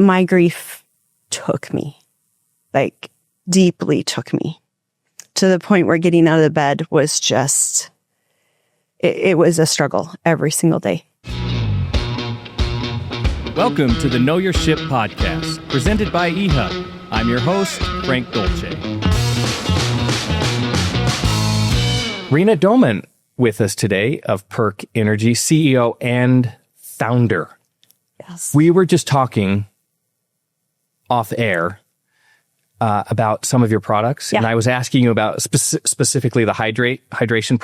my grief took me, like deeply took me to the point where getting out of the bed was just, it was a struggle every single day. Welcome to the Know Your Ship podcast, presented by eHub. I'm your host, Frank Dolce. Rena Doman with us today of Perk Energy, CEO and founder. Yes. We were just talking off air about some of your products, and I was asking you about specifically the hydration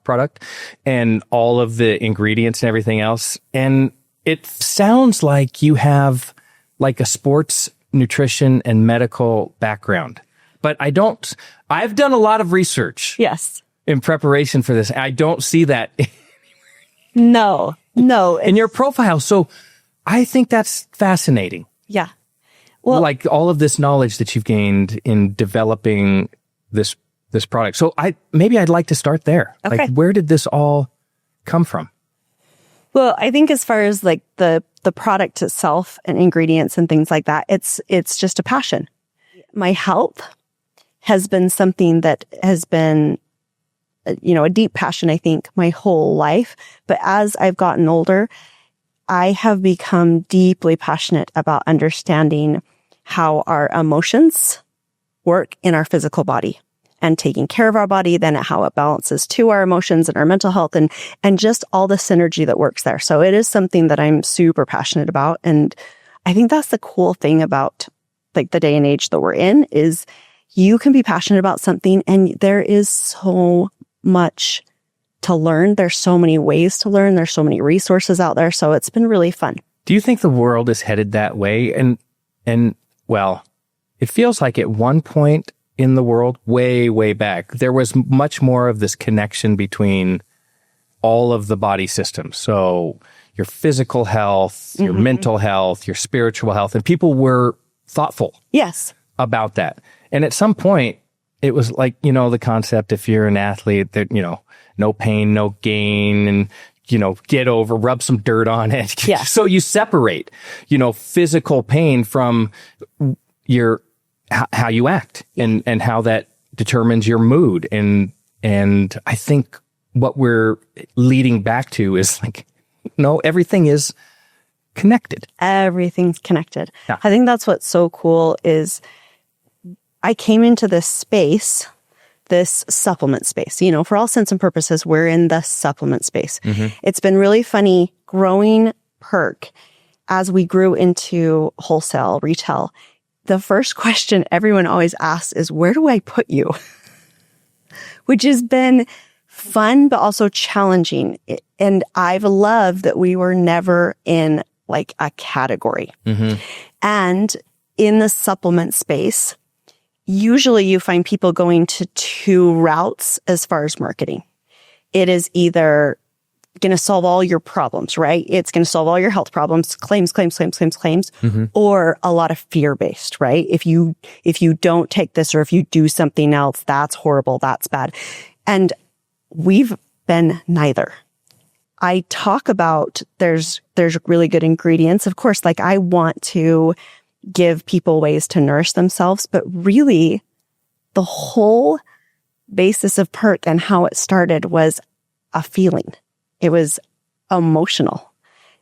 product and all of the ingredients and everything else. And it sounds like you have like a sports nutrition and medical background, but I've done a lot of research. Yes. In preparation for this. I don't see that No. in your profile. So I think that's fascinating. Yeah. Well, like all of this knowledge that you've gained in developing this product. So I'd like to start there. Okay. Like, where did this all come from? well, I think as far as like the product itself and ingredients and things like that, it's just a passion. My health has been something that has been, a deep passion, I think, my whole life. But as I've gotten older, I have become deeply passionate about understanding how our emotions work in our physical body and taking care of our body, then how it balances to our emotions and our mental health and just all the synergy that works there. So it is something that I'm super passionate about. And I think that's the cool thing about like the day and age that we're in is you can be passionate about something and there is so much to learn. There's so many ways to learn. There's so many resources out there. So it's been really fun. Do you think the world is headed that way? And well, it feels like at one point in the world, way, way back, there was much more of this connection between all of the body systems. So your physical health, your mental health, your spiritual health, and people were thoughtful about that. And at some point, it was like, the concept, if you're an athlete, that, no pain, no gain, and, get over, rub some dirt on it. Yeah. So you separate, physical pain from how you act and how that determines your mood. And I think what we're leading back to is like, no, everything is connected. Everything's connected. Yeah. I think that's what's so cool is I came into this space, this supplement space, for all intents and purposes, we're in the supplement space. It's been really funny growing Perk as we grew into wholesale retail. The first question everyone always asks is, where do I put you? Which has been fun, but also challenging. And I've loved that we were never in like a category. And in the supplement space, usually you find people going to two routes as far as marketing. It is either going to solve all your problems, right? It's going to solve all your health problems, claims, or a lot of fear-based, right? If you don't take this or if you do something else, that's horrible, that's bad. And we've been neither. I talk about there's really good ingredients. Of course, like I want to give people ways to nourish themselves, but really the whole basis of Perk and how it started was a feeling. It was emotional.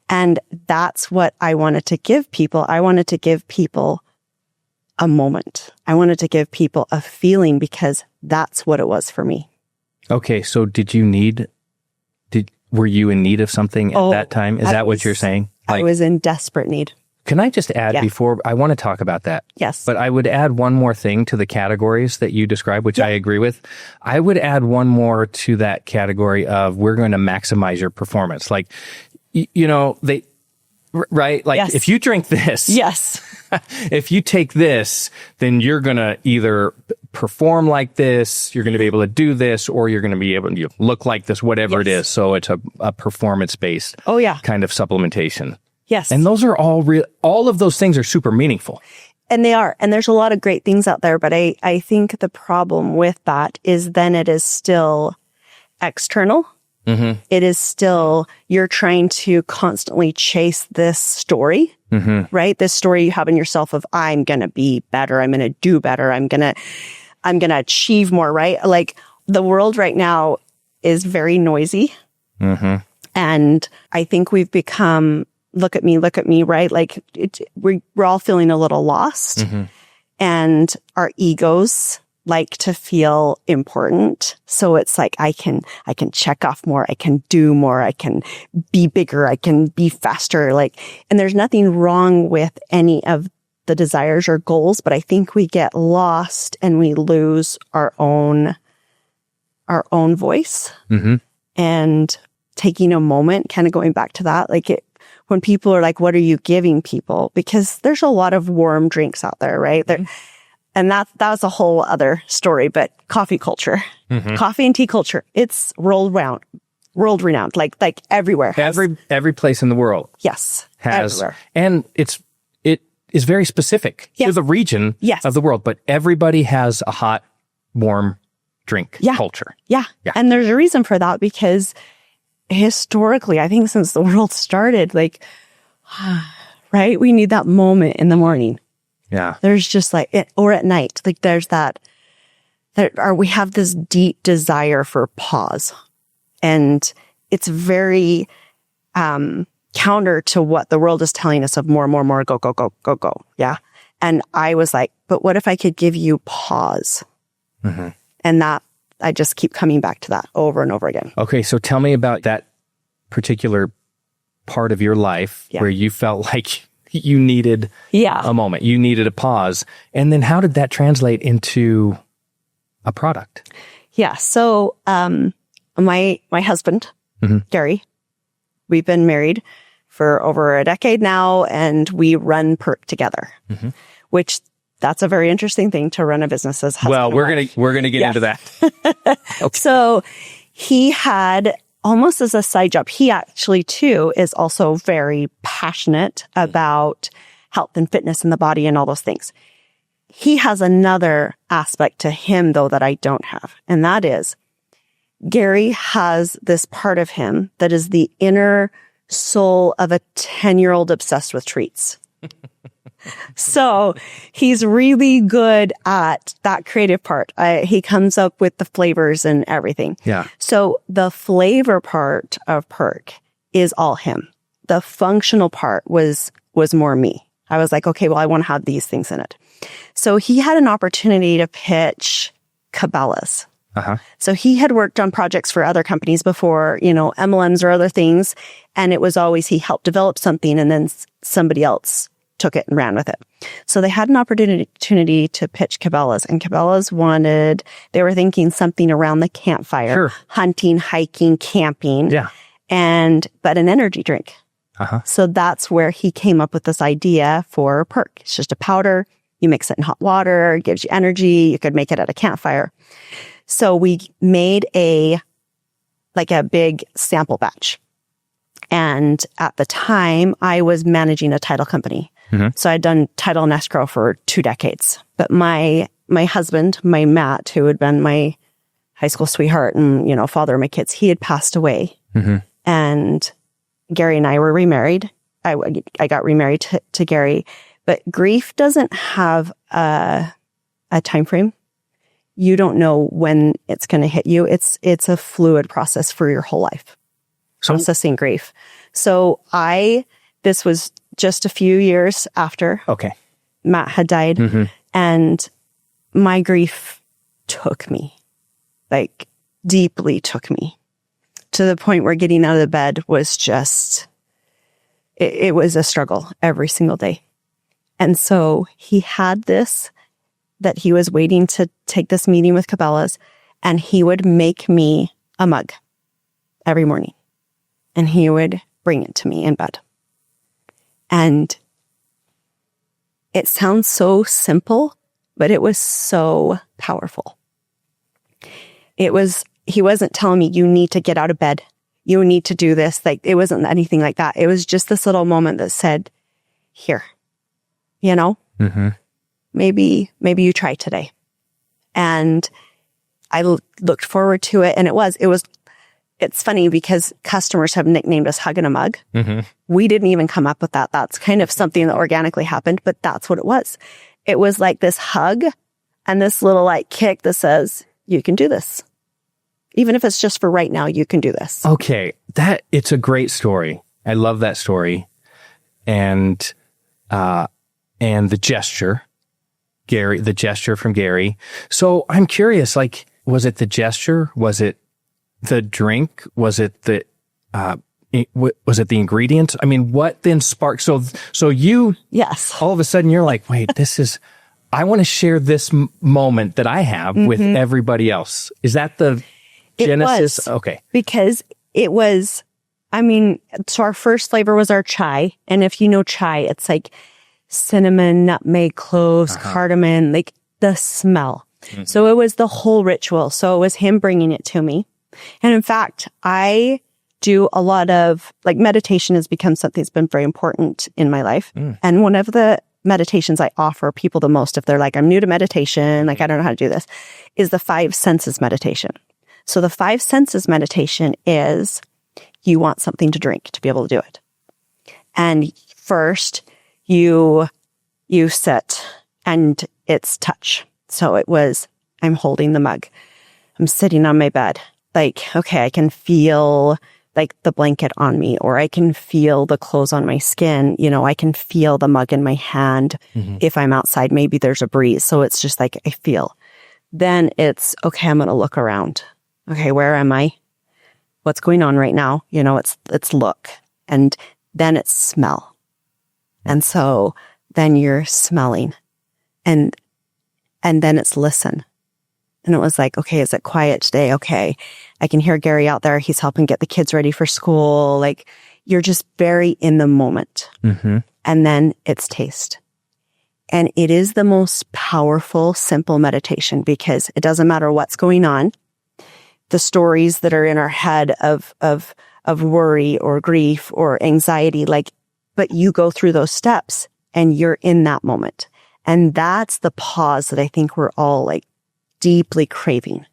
And that's what I wanted to give people. I wanted to give people a moment. I wanted to give people a feeling because that's what it was for me. Okay. So were you in need of something at that time? Is that what you're saying? I was in desperate need. Can I just add before I want to talk about that? Yes. But I would add one more thing to the categories that you described, which I agree with. I would add one more to that category of we're going to maximize your performance. Like, right? Like if you drink this, if you take this, then you're going to either perform like this, you're going to be able to do this, or you're going to be able to look like this, whatever it is. So it's a performance-based kind of supplementation. Yes. And those are all real. All of those things are super meaningful. And they are. And there's a lot of great things out there. But I think the problem with that is then it is still external It is still, you're trying to constantly chase this story, right? This story you have in yourself of, I'm going to be better. I'm going to do better. I'm going to achieve more, right? Like the world right now is very noisy. And I think we've become, look at me, right? Like we're all feeling a little lost, and our egos like to feel important. So it's like, I can check off more. I can do more. I can be bigger. I can be faster. Like, and there's nothing wrong with any of the desires or goals, but I think we get lost and we lose our own voice. And taking a moment, kind of going back to that, like when people are like, what are you giving people? Because there's a lot of warm drinks out there, right? And that was a whole other story, but coffee culture, coffee and tea culture, it's world renowned, like everywhere. Every place in the world. Yes. Has, everywhere. And it is very specific to the region of the world, but everybody has a hot, warm drink culture. Yeah. And there's a reason for that, because historically, I think since the world started, like, right, we need that moment in the morning. Yeah. There's just like it, or at night, like there's we have this deep desire for pause, and it's very, counter to what the world is telling us of more, go. Yeah. And I was like, but what if I could give you pause? And that, I just keep coming back to that over and over again. Okay. So tell me about that particular part of your life where you felt like you needed a moment, you needed a pause. And then how did that translate into a product? Yeah. So, my husband, Gary, we've been married for over a decade now, and we run Perk together, which that's a very interesting thing to run a business as husband. Well, we're gonna get into that. Okay. So he had, almost as a side job, he actually too is also very passionate about health and fitness in the body and all those things. He has another aspect to him though that I don't have, and that is Gary has this part of him that is the inner soul of a 10-year-old obsessed with treats. So he's really good at that creative part. He comes up with the flavors and everything. Yeah. So the flavor part of Perk is all him. The functional part was more me. I was like, okay, well, I want to have these things in it. So he had an opportunity to pitch Cabela's. So he had worked on projects for other companies before, MLMs or other things. And it was always, he helped develop something and then somebody else took it and ran with it. So they had an opportunity to pitch Cabela's, and Cabela's they were thinking something around the campfire, hunting, hiking, camping, but an energy drink. So that's where he came up with this idea for Perk. It's just a powder. You mix it in hot water, it gives you energy. You could make it at a campfire. So we made a big sample batch. And at the time, I was managing a title company. So I'd done title and escrow for 2 decades. But my husband, my Matt, who had been my high school sweetheart and, father of my kids, he had passed away. And Gary and I were remarried. I got remarried to Gary. But grief doesn't have a time frame. You don't know when it's going to hit you. It's a fluid process for your whole life. Processing grief. So this was just a few years after Matt had died. And my grief took me, like deeply took me, to the point where getting out of the bed was just, it was a struggle every single day. And so he had this, that he was waiting to take this meeting with Cabela's, and he would make me a mug every morning. And he would bring it to me in bed. And it sounds so simple, but it was so powerful. He wasn't telling me, you need to get out of bed. You need to do this. Like, it wasn't anything like that. It was just this little moment that said, here, maybe you try today. And I looked forward to it. And it was it's funny because customers have nicknamed us Hug in a Mug. Mm-hmm. We didn't even come up with that. That's kind of something that organically happened, but that's what it was. It was like this hug and this little like kick that says, you can do this. Even if it's just for right now, you can do this. Okay. It's a great story. I love that story. And the gesture from Gary. So I'm curious, like, was it the gesture? Was it the drink? Was it the ingredients? I mean, what then sparked? So you, yes, all of a sudden you're like, wait, I want to share this moment that I have with everybody else. Is that the genesis? Was, okay. Because it was, so our first flavor was our chai. And if you know chai, it's like cinnamon, nutmeg, cloves, cardamom, like the smell. Mm-hmm. So it was the whole ritual. So it was him bringing it to me. And in fact, I do a lot of, like, meditation has become something that's been very important in my life. And one of the meditations I offer people the most, if they're like, I'm new to meditation, like, I don't know how to do this, is the 5 senses meditation. So the 5 senses meditation is you want something to drink to be able to do it. And first you sit and it's touch. So it was, I'm holding the mug. I'm sitting on my bed. Like, okay, I can feel like the blanket on me, or I can feel the clothes on my skin. You know, I can feel the mug in my hand. Mm-hmm. If I'm outside, maybe there's a breeze. So it's just like, I feel. Then it's, okay, I'm going to look around. Okay, where am I? What's going on right now? You know, it's look. And then it's smell. And so then you're smelling. And then it's listen. And it was like, okay, is it quiet today? Okay. I can hear Gary out there. He's helping get the kids ready for school. Like, you're just very in the moment. Mm-hmm. And then it's taste. And it is the most powerful, simple meditation, because it doesn't matter what's going on. The stories that are in our head of worry or grief or anxiety, like, but you go through those steps and you're in that moment. And that's the pause that I think we're all like deeply craving.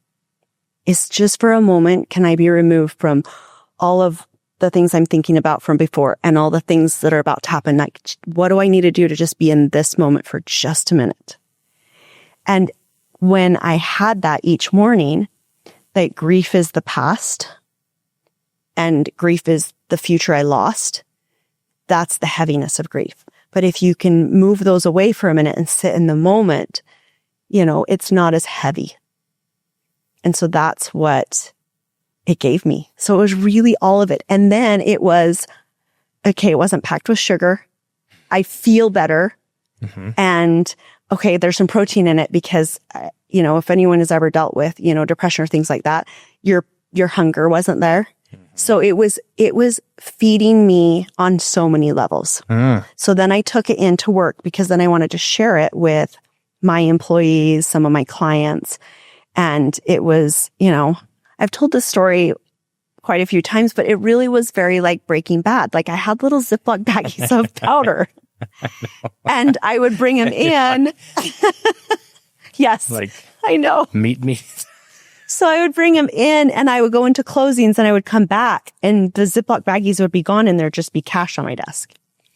It's just for a moment, can I be removed from all of the things I'm thinking about from before and all the things that are about to happen? Like, what do I need to do to just be in this moment for just a minute? And when I had that each morning, like, grief is the past and grief is the future I lost. That's the heaviness of grief. But if you can move those away for a minute and sit in the moment, you know, it's not as heavy. And so that's what it gave me. So it was really all of it. And then it was, okay, it wasn't packed with sugar. I feel better. Mm-hmm. And okay, there's some protein in it because, you know, if anyone has ever dealt with, you know, depression or things like that, your hunger wasn't there. Mm-hmm. So it was feeding me on so many levels. So then I took it into work because then I wanted to share it with my employees, some of my clients. And it was, you know, I've told this story quite a few times, but it really was very like Breaking Bad. Like, I had little Ziploc baggies of powder and I would bring them in. Yes, like, I know. Meet me. So I would bring them in and I would go into closings and I would come back and the Ziploc baggies would be gone and there'd just be cash on my desk.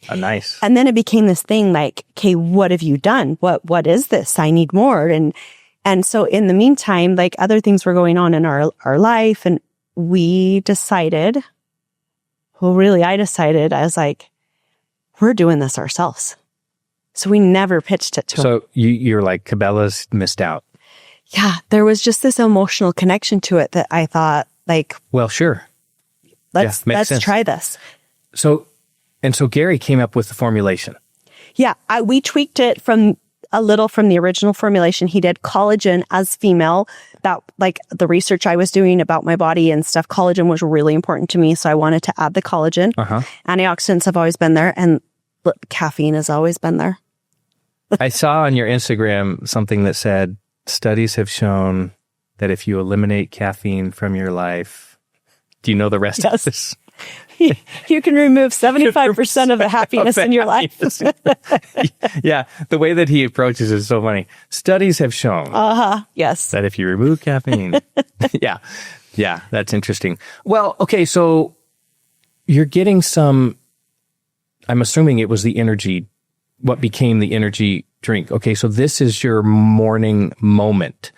Oh, nice. And then it became this thing like, okay, what have you done? What is this? I need more. And so in the meantime, like, other things were going on in our life, and we decided, I decided, I was like, we're doing this ourselves. So we never pitched it to him. So you're like, Cabela's missed out. Yeah, there was just this emotional connection to it that I thought, like, well, sure. Let's try this. So Gary came up with the formulation. Yeah, we tweaked it a little from the original formulation. He did collagen as female. That, like, the research I was doing about my body and stuff, collagen was really important to me. So I wanted to add the collagen. Antioxidants have always been there, and caffeine has always been there. I saw on your Instagram something that said, studies have shown that if you eliminate caffeine from your life, do you know the rest of this? You can remove 75% of the happiness in your life. Yeah, the way that he approaches is so funny. Studies have shown yes, that if you remove caffeine, yeah. Yeah, that's interesting. Well, okay, so you're getting some, I'm assuming it was the energy, what became the energy drink. Okay, so this is your morning moment.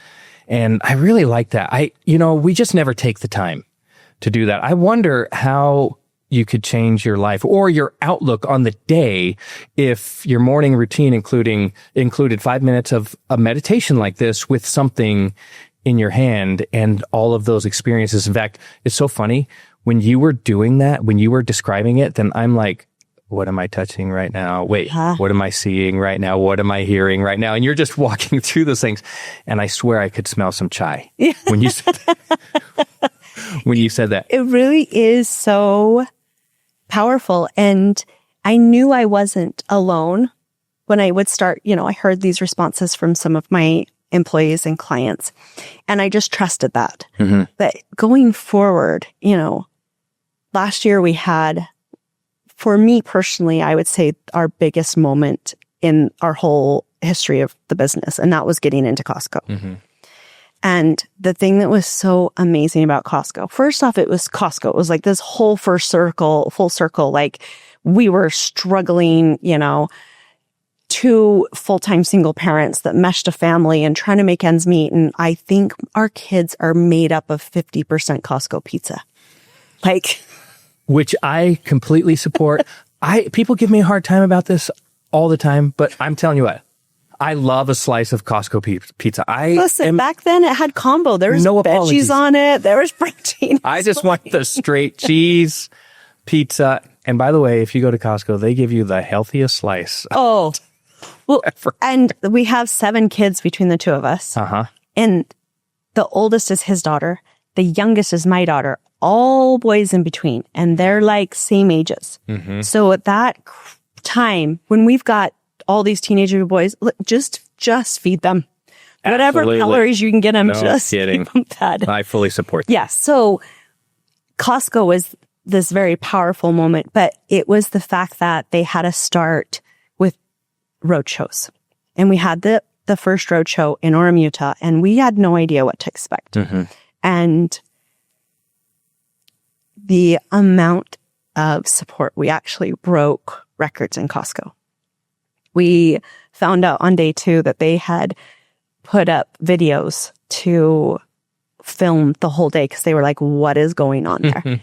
And I really like that. We just never take the time to do that. I wonder how you could change your life or your outlook on the day if your morning routine included 5 minutes of a meditation like this with something in your hand and all of those experiences. In fact, it's so funny when you were doing that, when you were describing it, then I'm like, what am I touching right now? Wait, what am I seeing right now? What am I hearing right now? And you're just walking through those things. And I swear I could smell some chai when you said that. When you said that. It really is so powerful. And I knew I wasn't alone when I would start, I heard these responses from some of my employees and clients. And I just trusted that. Mm-hmm. But going forward, last year we had, for me personally, I would say our biggest moment in our whole history of the business, and that was getting into Costco. Mm-hmm. And the thing that was so amazing about Costco, first off, it was Costco. It was like this whole full circle, like we were struggling, 2 full-time single parents that meshed a family and trying to make ends meet. And I think our kids are made up of 50% Costco pizza. Which I completely support. People give me a hard time about this all the time, but I'm telling you what, I love a slice of Costco pizza. Back then it had combo. There was veggies on it. There was protein. I just want the straight cheese pizza. And by the way, if you go to Costco, they give you the healthiest slice. Oh, well, and we have 7 kids between the 2 of us. Uh-huh. And the oldest is his daughter. The youngest is my daughter. All boys in between. And they're like same ages. Mm-hmm. So at that time, when we've got all these teenager boys, just feed them. Whatever calories you can get them, just feed them that. I fully support that. Yeah. So Costco was this very powerful moment, but it was the fact that they had us start with road shows. And we had the first road show in Orem, Utah, and we had no idea what to expect. Mm-hmm. And the amount of support, we actually broke records in Costco. We found out on day 2 that they had put up videos to film the whole day because they were like, what is going on there?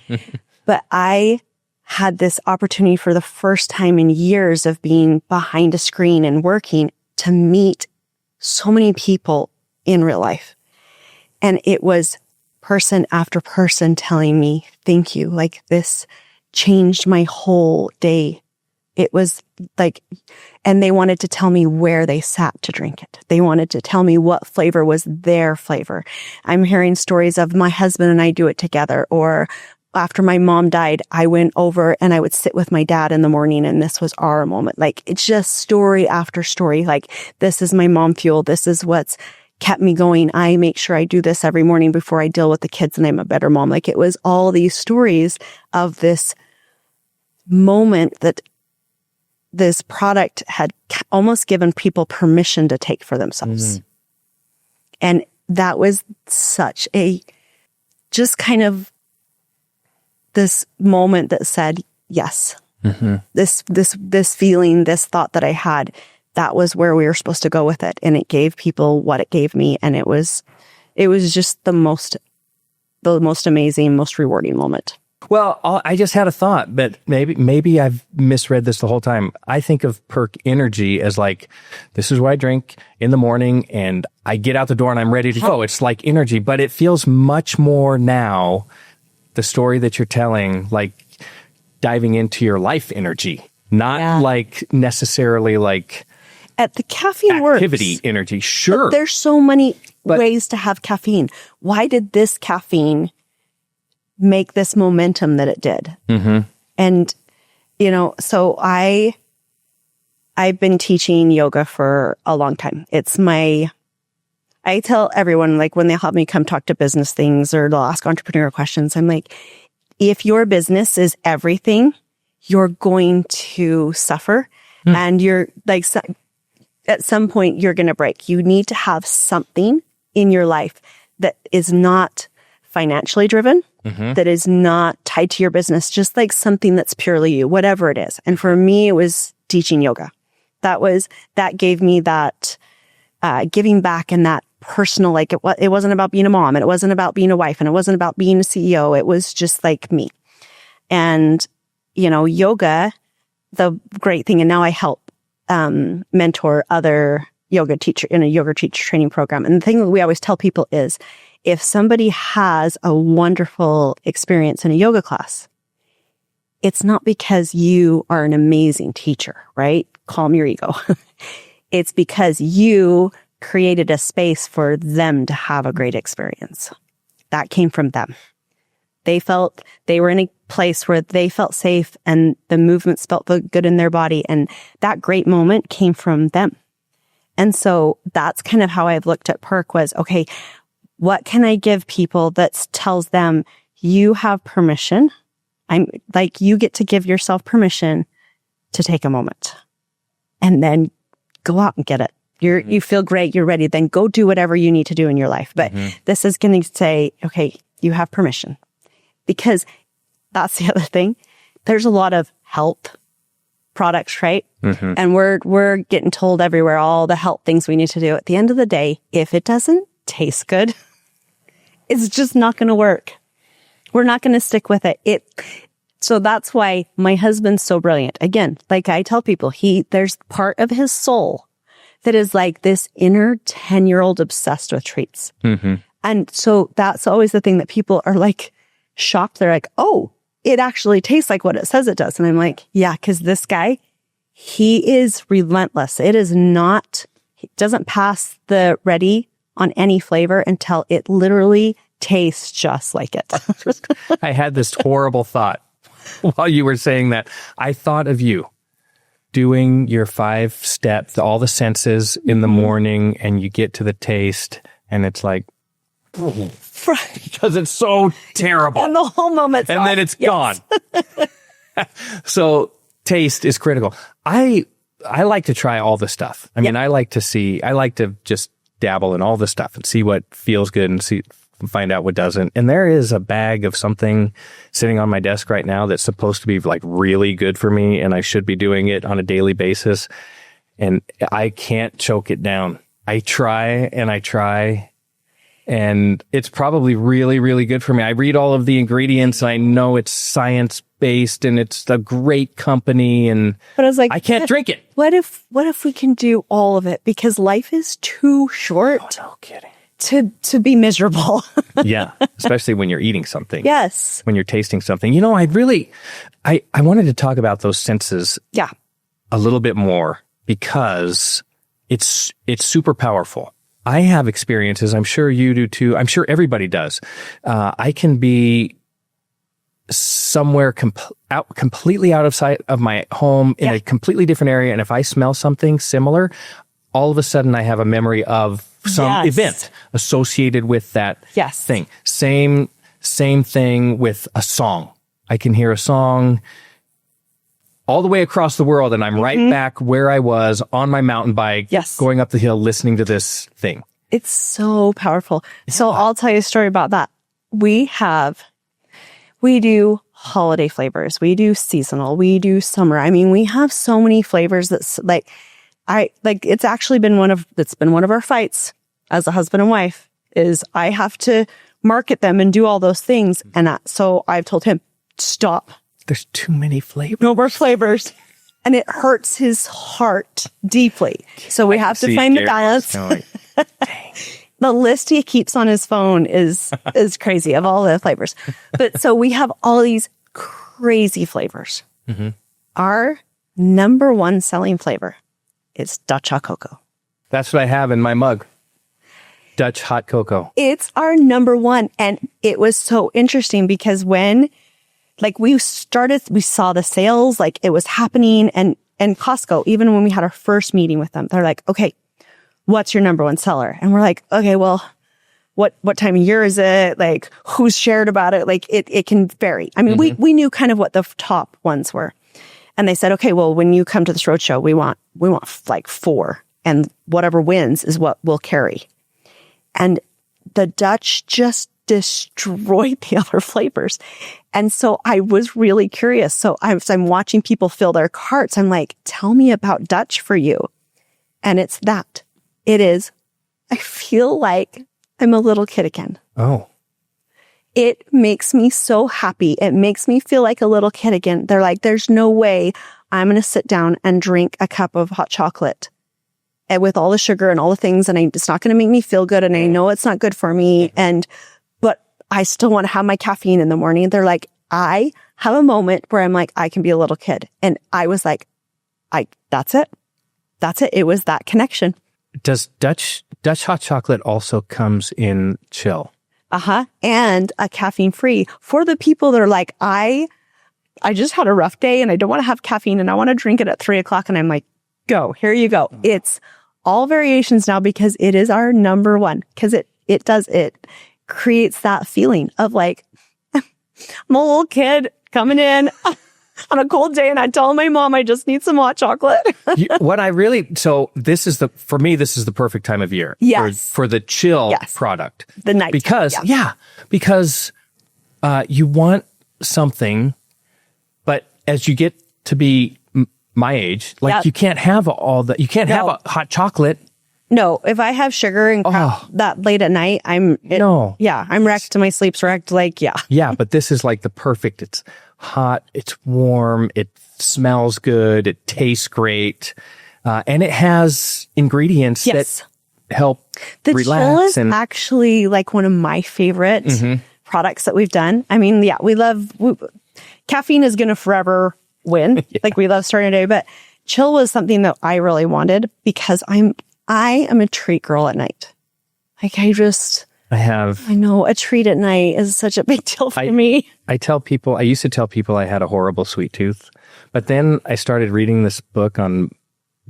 But I had this opportunity for the first time in years of being behind a screen and working to meet so many people in real life. And it was person after person telling me, thank you. Like, this changed my whole day. It was like, and they wanted to tell me where they sat to drink it. They wanted to tell me what flavor was their flavor. I'm hearing stories of my husband and I do it together. Or after my mom died, I went over and I would sit with my dad in the morning and this was our moment. Like, it's just story after story. Like, this is my mom fuel. This is what's kept me going. I make sure I do this every morning before I deal with the kids and I'm a better mom. Like, it was all these stories of this moment that this product had almost given people permission to take for themselves. Mm-hmm. And that was such a, just kind of this moment that said, yes, mm-hmm. this feeling, this thought that I had, that was where we were supposed to go with it. And it gave people what it gave me. And it was just the most amazing, most rewarding moment. Well, I just had a thought, but maybe I've misread this the whole time. I think of Perk Energy as like, this is what I drink in the morning and I get out the door and I'm ready to go. It's like energy, but it feels much more now, the story that you're telling, like diving into your life energy, not like necessarily like at the caffeine activity works. Energy. Sure. But there's so many ways to have caffeine. Why did this caffeine make this momentum that it did? Mm-hmm. And, so I've been teaching yoga for a long time. I tell everyone, like, when they help me come talk to business things or they'll ask entrepreneur questions, I'm like, if your business is everything, you're going to suffer and you're like, at some point you're going to break. You need to have something in your life that is not financially driven, that is not tied to your business, just like something that's purely you, whatever it is. And for me, it was teaching yoga. That gave me that giving back and that personal, like it wasn't about being a mom and it wasn't about being a wife and it wasn't about being a CEO. It was just like me. And, yoga, the great thing, and now I help mentor other yoga teacher in a yoga teacher training program. And the thing that we always tell people is if somebody has a wonderful experience in a yoga class, it's not because you are an amazing teacher, right? Calm your ego. It's because you created a space for them to have a great experience. That came from them. They were in a place where they felt safe and the movements felt good in their body. And that great moment came from them. And so that's kind of how I've looked at Perk was, okay, what can I give people that tells them you have permission? You get to give yourself permission to take a moment and then go out and get it. You feel great. You're ready. Then go do whatever you need to do in your life. But this is going to say, okay, you have permission, because that's the other thing. There's a lot of health products, right? And we're getting told everywhere all the health things we need to do. At the end of the day, if it doesn't taste good, it's just not going to work. We're not going to stick with it. So that's why my husband's so brilliant. Again, like I tell people, there's part of his soul that is like this inner 10-year-old obsessed with treats. And so that's always the thing that people are like shocked. They're like, oh, it actually tastes like what it says it does. And I'm like, yeah, because this guy, he is relentless. He doesn't pass the ready on any flavor until it literally tastes just like it. I had this horrible thought while you were saying that. I thought of you doing your 5-step, all the senses in the morning, and you get to the taste, and it's like, because it's so terrible. And the whole moment's and off. Then it's gone. So taste is critical. I like to try all the stuff. I mean, I like to just dabble in all the stuff and see what feels good and find out what doesn't. And there is a bag of something sitting on my desk right now that's supposed to be like really good for me, and I should be doing it on a daily basis. And I can't choke it down. I try, and it's probably really, really good for me. I read all of the ingredients. And I know it's science-based and it's a great company, but I was like, I can't drink it. What if we can do all of it? Because life is too short. Oh, no kidding. To be miserable. Yeah. Especially when you're eating something. Yes. When you're tasting something. I wanted to talk about those senses. Yeah. A little bit more, because it's super powerful. I have experiences. I'm sure you do too. I'm sure everybody does. I can be somewhere completely out of sight of my home in a completely different area. And if I smell something similar, all of a sudden I have a memory of some event associated with that thing. Same thing with a song. I can hear a song all the way across the world, and I'm right back where I was on my mountain bike, going up the hill, listening to this thing. It's so powerful. Yeah. So I'll tell you a story about that. We do holiday flavors. We do seasonal. We do summer. I mean, we have so many flavors that's it's actually been one of our fights as a husband and wife is I have to market them and do all those things. And so I've told him, stop. There's too many flavors. No more flavors. And it hurts his heart deeply. So we have to find the balance. The list he keeps on his phone is crazy of all the flavors. But so we have all these crazy flavors. Our number one selling flavor is Dutch hot cocoa. That's what I have in my mug. Dutch hot cocoa. It's our number one. And it was so interesting because when we saw the sales, it was happening, and Costco, even when we had our first meeting with them, they're like, okay, what's your number one seller? And we're like, okay, well, what time of year is it? Who's shared about it? It can vary. I mean, we knew kind of what the top ones were. And they said, okay, well, when you come to this roadshow, we want 4, and whatever wins is what we'll carry. And the Dutch just destroyed the other flavors. And so I was really curious. So I'm watching people fill their carts. I'm like, tell me about Dutch for you. And it's that. It is. I feel like I'm a little kid again. Oh. It makes me so happy. It makes me feel like a little kid again. They're like, there's no way I'm going to sit down and drink a cup of hot chocolate and with all the sugar and all the things. And it's not going to make me feel good. And I know it's not good for me. But I still want to have my caffeine in the morning. They're like, I have a moment where I'm like, I can be a little kid. And I was like, that's it. That's it. It was that connection. Does Dutch hot chocolate also comes in chill? And a caffeine free for the people that are like, I just had a rough day and I don't want to have caffeine and I want to drink it at 3:00. And I'm like, go, here you go. It's all variations now because it is our number one. Cause it creates that feeling of like, I'm a little kid coming in on a cold day and I tell my mom I just need some hot chocolate. For me, this is the perfect time of year. Yes. For the chill product. The night. Because you want something, but as you get to be my age, like you can't have all that. You can't have a hot chocolate. No, if I have sugar and crap that late at night, I'm wrecked. My sleep's wrecked. Like, Yeah, but this is like the perfect. It's hot. It's warm. It smells good. It tastes great. And it has ingredients that help relax. The chill is actually like one of my favorite products that we've done. I mean, caffeine is going to forever win. Like we love starting a day, but chill was something that I really wanted because I am a treat girl at night. Like I know a treat at night is such a big deal for me. I used to tell people I had a horrible sweet tooth, but then I started reading this book on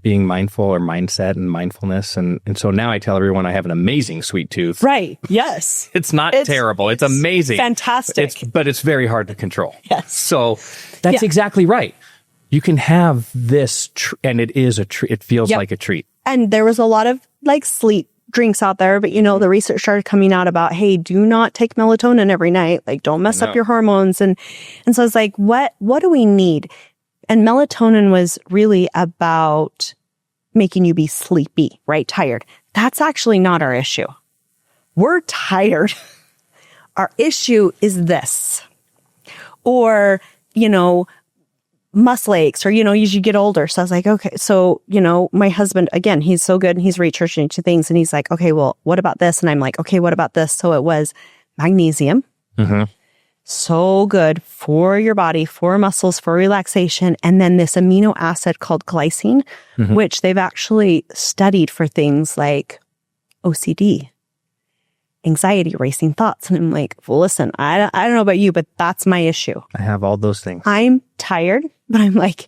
being mindful or mindset and mindfulness. And so now I tell everyone I have an amazing sweet tooth. Right. Yes. It's not terrible. It's amazing. Fantastic. But it's very hard to control. Yes. So that's exactly right. You can have this and it is a treat. It feels like a treat. And there was a lot of like sleep drinks out there, but the research started coming out about, hey, do not take melatonin every night. Like don't mess up your hormones. And so it's like, what do we need? And melatonin was really about making you be sleepy, right? Tired. That's actually not our issue. We're tired. Our issue is this. Or, muscle aches or, as you get older. So I was like, okay. So, my husband, again, he's so good and he's researching into things and he's like, okay, well, what about this? And I'm like, okay, what about this? So it was magnesium. So good for your body, for muscles, for relaxation. And then this amino acid called glycine, which they've actually studied for things like OCD, anxiety, racing thoughts. And I'm like, well, listen, I don't know about you, but that's my issue. I have all those things. I'm tired, but I'm like,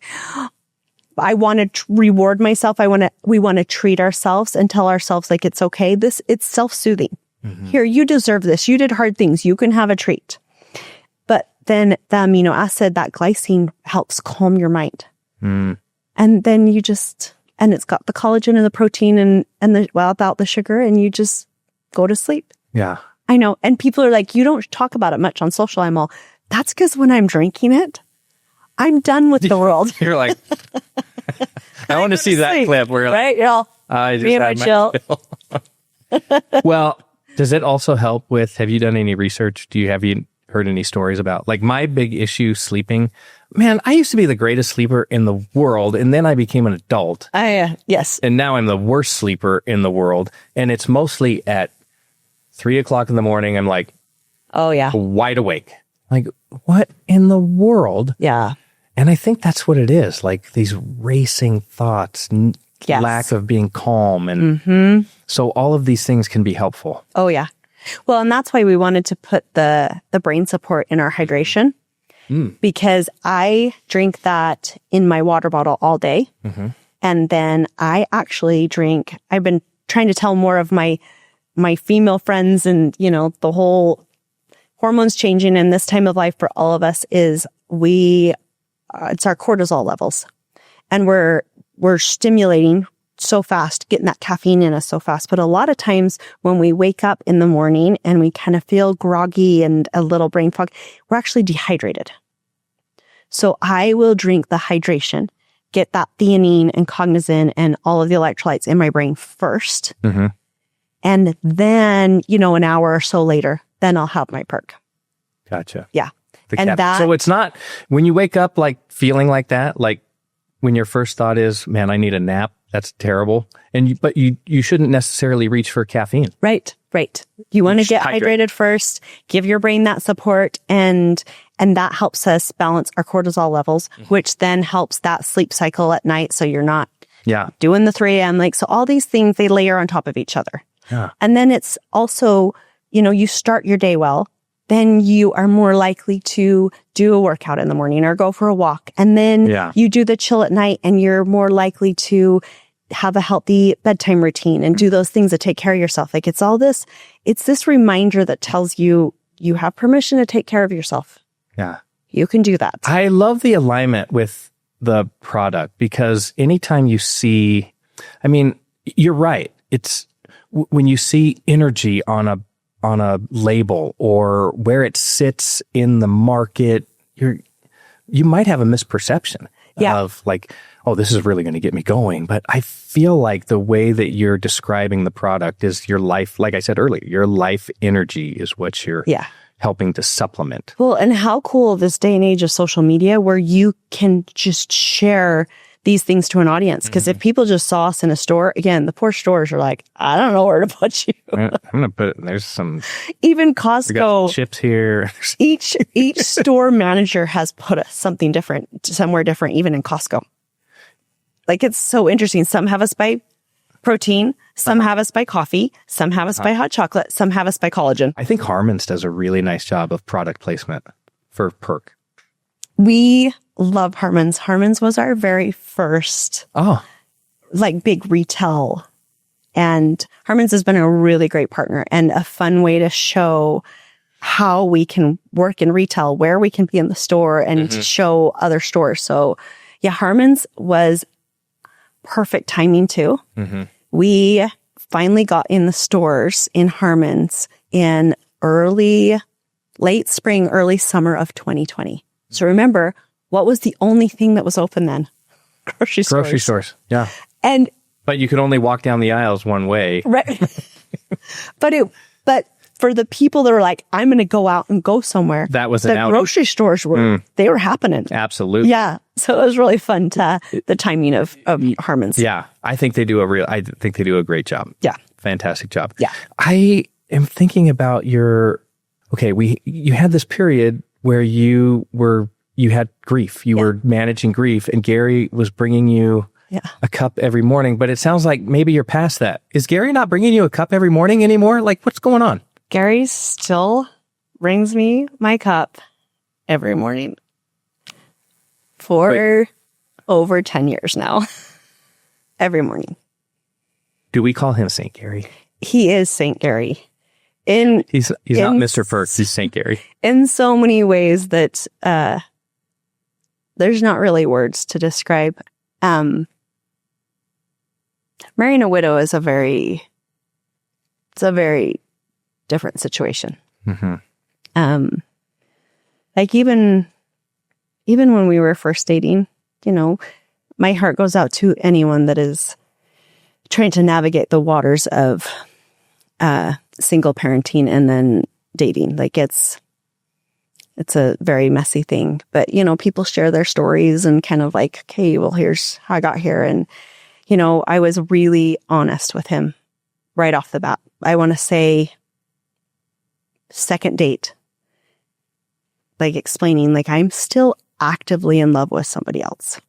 I want to reward myself. We want to treat ourselves and tell ourselves like, it's okay. It's self-soothing. Here, you deserve this. You did hard things. You can have a treat. But then the amino acid, that glycine helps calm your mind. And then and it's got the collagen and the protein and without the sugar and you just go to sleep. Yeah. I know. And people are like, you don't talk about it much on social. I'm all, that's because when I'm drinking it, I'm done with the world. You're like, I want to see that clip where you're like, right? I just me and my chill. Well, does it also help with, have you done any research? Have you heard any stories about, like my big issue sleeping? Man, I used to be the greatest sleeper in the world, and then I became an adult. Yes. And now I'm the worst sleeper in the world, and it's mostly at 3:00 in the morning. I'm like, oh yeah, wide awake. Like, what in the world? Yeah. And I think that's what it is. Like these racing thoughts, lack of being calm, and so all of these things can be helpful. Oh yeah. Well, and that's why we wanted to put the brain support in our hydration because I drink that in my water bottle all day. And then I actually I've been trying to tell more of my female friends and, the whole hormones changing in this time of life for all of us is it's our cortisol levels and we're stimulating so fast, getting that caffeine in us so fast. But a lot of times when we wake up in the morning and we kind of feel groggy and a little brain fog, we're actually dehydrated. So I will drink the hydration, get that theanine and cognizin and all of the electrolytes in my brain first. Mm-hmm. And then, an hour or so later, then I'll have my perk. Gotcha. Yeah. So it's not when you wake up like feeling like that, like when your first thought is, man, I need a nap. That's terrible. But you shouldn't necessarily reach for caffeine. Right. You want to get hydrated first, give your brain that support, and that helps us balance our cortisol levels, which then helps that sleep cycle at night. So you're not doing the 3 a.m. So all these things, they layer on top of each other. Yeah. And then it's also, you start your day well, then you are more likely to do a workout in the morning or go for a walk. And then you do the chill at night, and you're more likely to have a healthy bedtime routine and do those things that take care of yourself. Like it's this reminder that tells you have permission to take care of yourself. Yeah. You can do that. I love the alignment with the product because anytime you see, you're right. It's when you see energy on a label or where it sits in the market, you might have a misperception of like, oh, this is really going to get me going. But I feel like the way that you're describing the product is your life. Like I said earlier, your life energy is what you're helping to supplement. Well, and how cool this day and age of social media where you can just share these things to an audience. Because if people just saw us in a store, again, the poor stores are like, I don't know where to put you. I'm going to put, there's some. Even Costco. We got chips here. Each store manager has put something different, somewhere different, even in Costco. Like it's so interesting. Some have us by protein, some have us by coffee, some have us by hot chocolate, some have us by collagen. I think Harmon's does a really nice job of product placement for Perk. We love Harmon's. Harmon's was our very first big retail. And Harmon's has been a really great partner and a fun way to show how we can work in retail, where we can be in the store and to show other stores. So yeah, Harmon's was perfect timing too. Mm-hmm. We finally got in the stores in Harmon's in late spring, early summer of 2020. So remember, what was the only thing that was open then? Grocery stores. Yeah. But you could only walk down the aisles one way. Right. But for the people that are like, I'm going to go out and go somewhere. That was the grocery stores they were happening. Absolutely. Yeah. So it was really fun the timing of Harmon's. Yeah. I think they do a great job. Yeah. Fantastic job. Yeah. I am thinking about you had this period where you had grief. You were managing grief, and Gary was bringing you a cup every morning. But it sounds like maybe you're past that. Is Gary not bringing you a cup every morning anymore? Like, what's going on? Gary still brings me my cup every morning for over 10 years now. Every morning. Do we call him St. Gary? He is St. Gary. He's not Mr. Perk. He's St. Gary. In so many ways that there's not really words to describe. Marrying a widow is a very different situation. Mm-hmm. Like even when we were first dating, my heart goes out to anyone that is trying to navigate the waters of single parenting and then dating. Like it's a very messy thing, but people share their stories and kind of like, okay, well, here's how I got here. And, I was really honest with him right off the bat. I want to say second date, like explaining, like, I'm still actively in love with somebody else.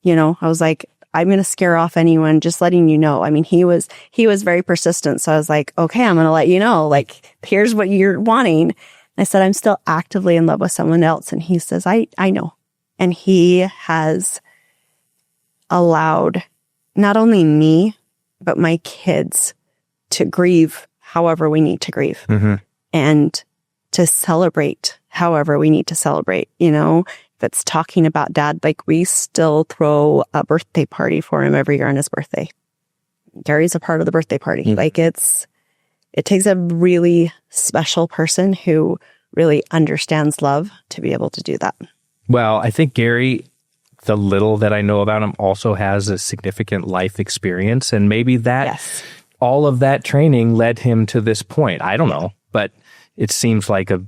I was like, I'm going to scare off anyone, just letting you know. I mean, he was very persistent. So I was like, okay, I'm going to let you know, like, here's what you're wanting. I said, I'm still actively in love with someone else. And he says, I know. And he has allowed not only me, but my kids to grieve however we need to grieve and to celebrate however we need to celebrate, that's talking about dad. Like, we still throw a birthday party for him every year on his birthday. Gary's a part of the birthday party. Mm-hmm. Like, it takes a really special person who really understands love to be able to do that. Well, I think Gary, the little that I know about him, also has a significant life experience. And maybe that, all of that training led him to this point. I don't know, but it seems like one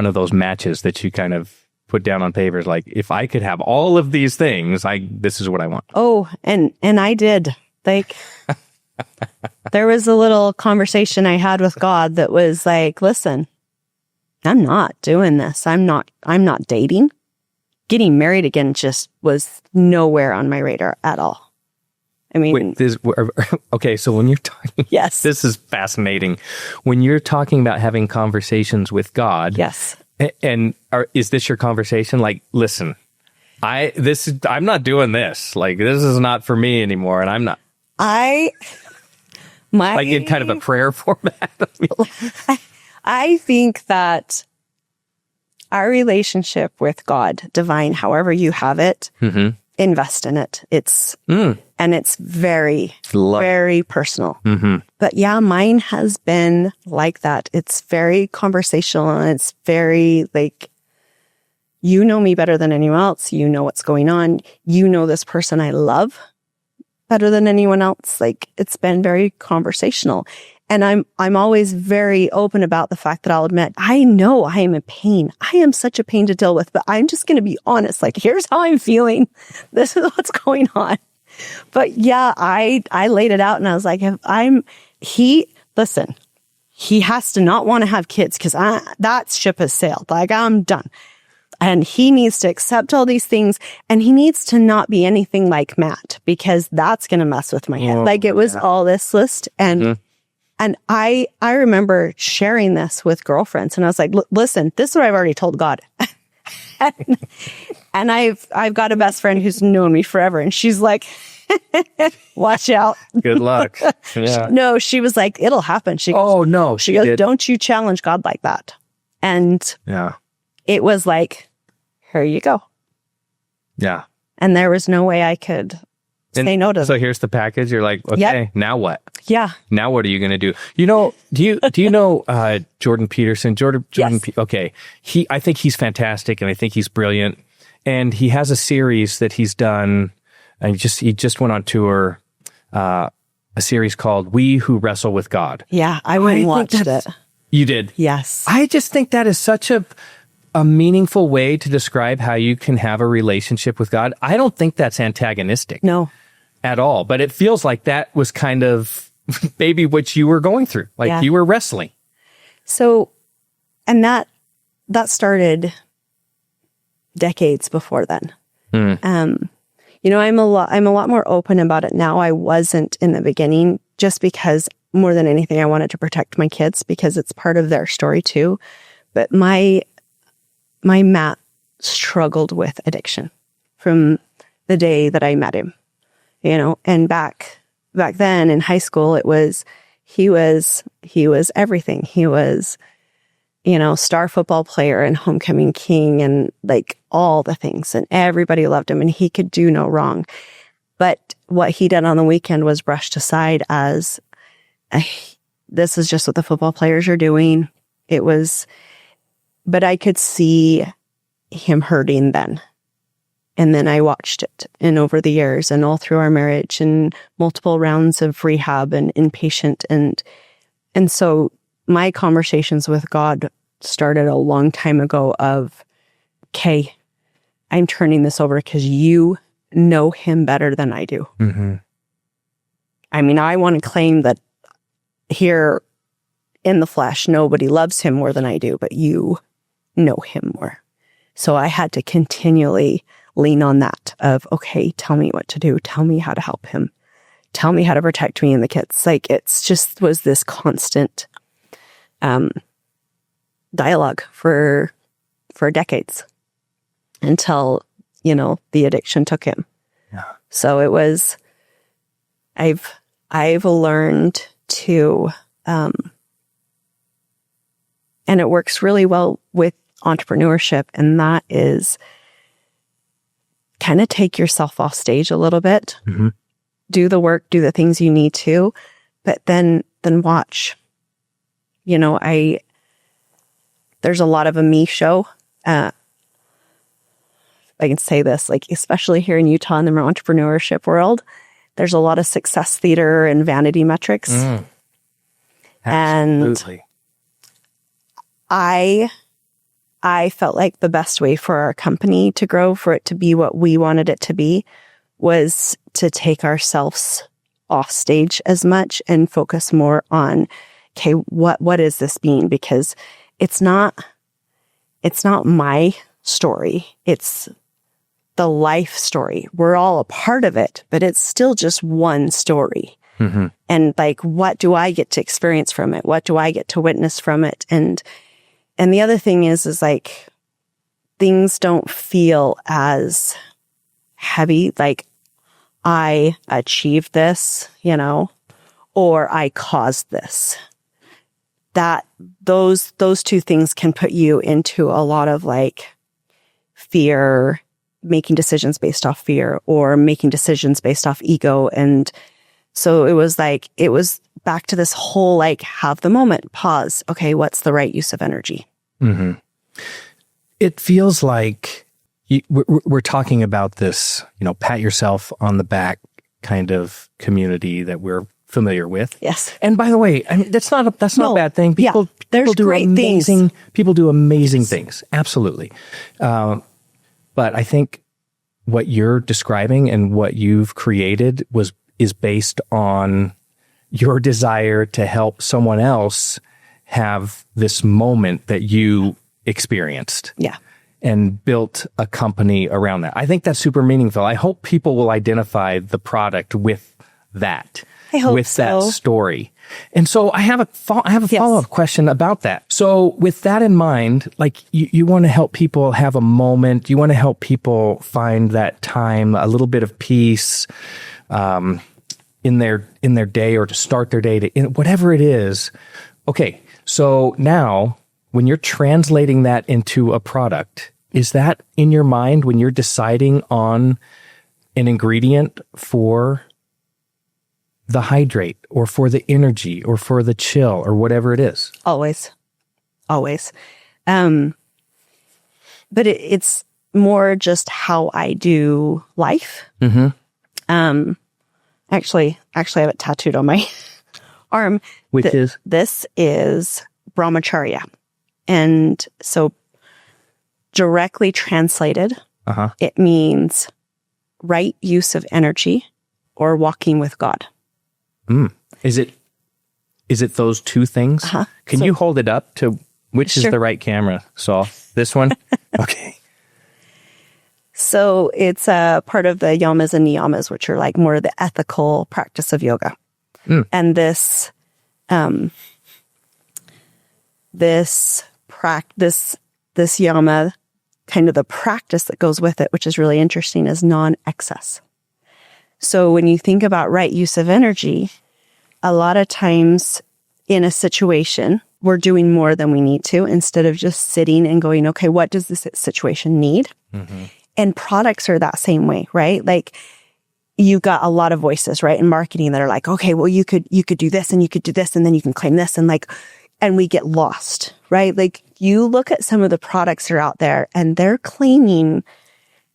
of those matches that you kind of put down on paper. Is like, if I could have all of these things, this is what I want. Oh, and I did. Like, there was a little conversation I had with God that was like, listen, I'm not doing this. I'm not dating. Getting married again just was nowhere on my radar at all. I mean, okay, so when you're talking, yes, this is fascinating. When you're talking about having conversations with God, yes, and is this your conversation? Like, listen, I'm not doing this. Like, this is not for me anymore, and I'm not. Like in kind of a prayer format. I think that our relationship with God, divine, however you have it, invest in it. And it's very, very personal. Mm-hmm. But yeah, mine has been like that. It's very conversational, and it's very like, you know me better than anyone else. You know what's going on. You know this person I love better than anyone else. Like, it's been very conversational. And I'm always very open about the fact that I'll admit, I know I am a pain. I am such a pain to deal with, but I'm just going to be honest. Like, here's how I'm feeling. This is what's going on. But yeah, I laid it out, and I was like, he has to not want to have kids, because that ship has sailed. Like, I'm done. And he needs to accept all these things, and he needs to not be anything like Matt, because that's going to mess with my head. Like, it was all this list. And, and I remember sharing this with girlfriends, and I was like, listen, this is what I've already told God. and I've got a best friend who's known me forever, and she's like, watch out. Good luck. Yeah. No, she was like, it'll happen. She goes, she goes, don't you challenge God like that. And it was like, here you go. Yeah. And there was no way I could say no to them. So here's the package. You're like, okay, now what? Yeah. Now what are you going to do? You know, do you know Jordan Peterson? Jordan. Yes. Okay. I think he's fantastic, and I think he's brilliant. And he has a series that he's done. And he just went on tour, a series called We Who Wrestle with God. Yeah, I went and watched it. You did? Yes. I just think that is such a meaningful way to describe how you can have a relationship with God. I don't think that's antagonistic. No. At all. But it feels like that was kind of maybe what you were going through. Like, you were wrestling. So, and that started decades before then. You know, I'm a lot more open about it now. I wasn't in the beginning, just because more than anything, I wanted to protect my kids, because it's part of their story too. But my Matt struggled with addiction from the day that I met him, you know, and back then in high school, he was everything. He was, you know, star football player and homecoming king, and like all the things, and everybody loved him, and he could do no wrong. But what he did on the weekend was brushed aside as, this is just what the football players are doing. But I could see him hurting then. And then I watched it, and over the years, and all through our marriage, and multiple rounds of rehab and inpatient. And so my conversations with God started a long time ago of, okay, I'm turning this over because you know him better than I do. Mm-hmm. I mean, I want to claim that here in the flesh, nobody loves him more than I do, but you know him more. So I had to continually lean on that of, okay, tell me what to do. Tell me how to help him. Tell me how to protect me and the kids. Like, it's just was this constant dialogue for decades until, you know, the addiction took him. Yeah. So it was, I've learned to, and it works really well with entrepreneurship. And that is kind of take yourself off stage a little bit, do the work, do the things you need to, but then watch. You know, there's a lot of a me show. I can say this, like, especially here in Utah in the entrepreneurship world, there's a lot of success theater and vanity metrics. Absolutely. And I felt like the best way for our company to grow, for it to be what we wanted it to be, was to take ourselves off stage as much and focus more on, okay, what is this mean? Because it's not my story. It's the life story. We're all a part of it, but it's still just one story. And like, what do I get to experience from it? What do I get to witness from it? And the other thing is like, things don't feel as heavy. Like, I achieved this, you know, or I caused this. That those two things can put you into a lot of like fear, making decisions based off fear, or making decisions based off ego. And so it was back to this whole, like, have the moment, pause. Okay, what's the right use of energy? It feels like we're talking about this, you know, pat yourself on the back kind of community that we're familiar with. Yes. And by the way, I mean, that's not a bad thing. People do great amazing things. People do amazing things. Absolutely. But I think what you're describing and what you've created is based on your desire to help someone else have this moment that you experienced. Yeah. And built a company around that. I think that's super meaningful. I hope people will identify the product with that. I hope with so. That story. And so I have a follow-up question about that. So with that in mind, like you want to help people have a moment, you want to help people find that time, a little bit of peace in their day, or to start their day, whatever it is. Okay, so now when you're translating that into a product, is that in your mind when you're deciding on an ingredient for the hydrate, or for the energy, or for the chill, or whatever it is? Always. But it's more just how I do life. Actually, I have it tattooed on my arm. This is brahmacharya. And so directly translated, it means right use of energy, or walking with God. Is it those two things? Can you hold it up to which is the right camera, Saul? This one? Okay. So it's a part of the yamas and niyamas, which are like more the ethical practice of yoga. And this yama, kind of the practice that goes with it, which is really interesting, is non-excess. So when you think about right use of energy, a lot of times in a situation, we're doing more than we need to, instead of just sitting and going, okay, what does this situation need? And products are that same way, right? Like, you got a lot of voices, right, in marketing that are like, okay, well, you could do this, and you could do this, and then you can claim this, and we get lost, right? Like, you look at some of the products that are out there, and they're claiming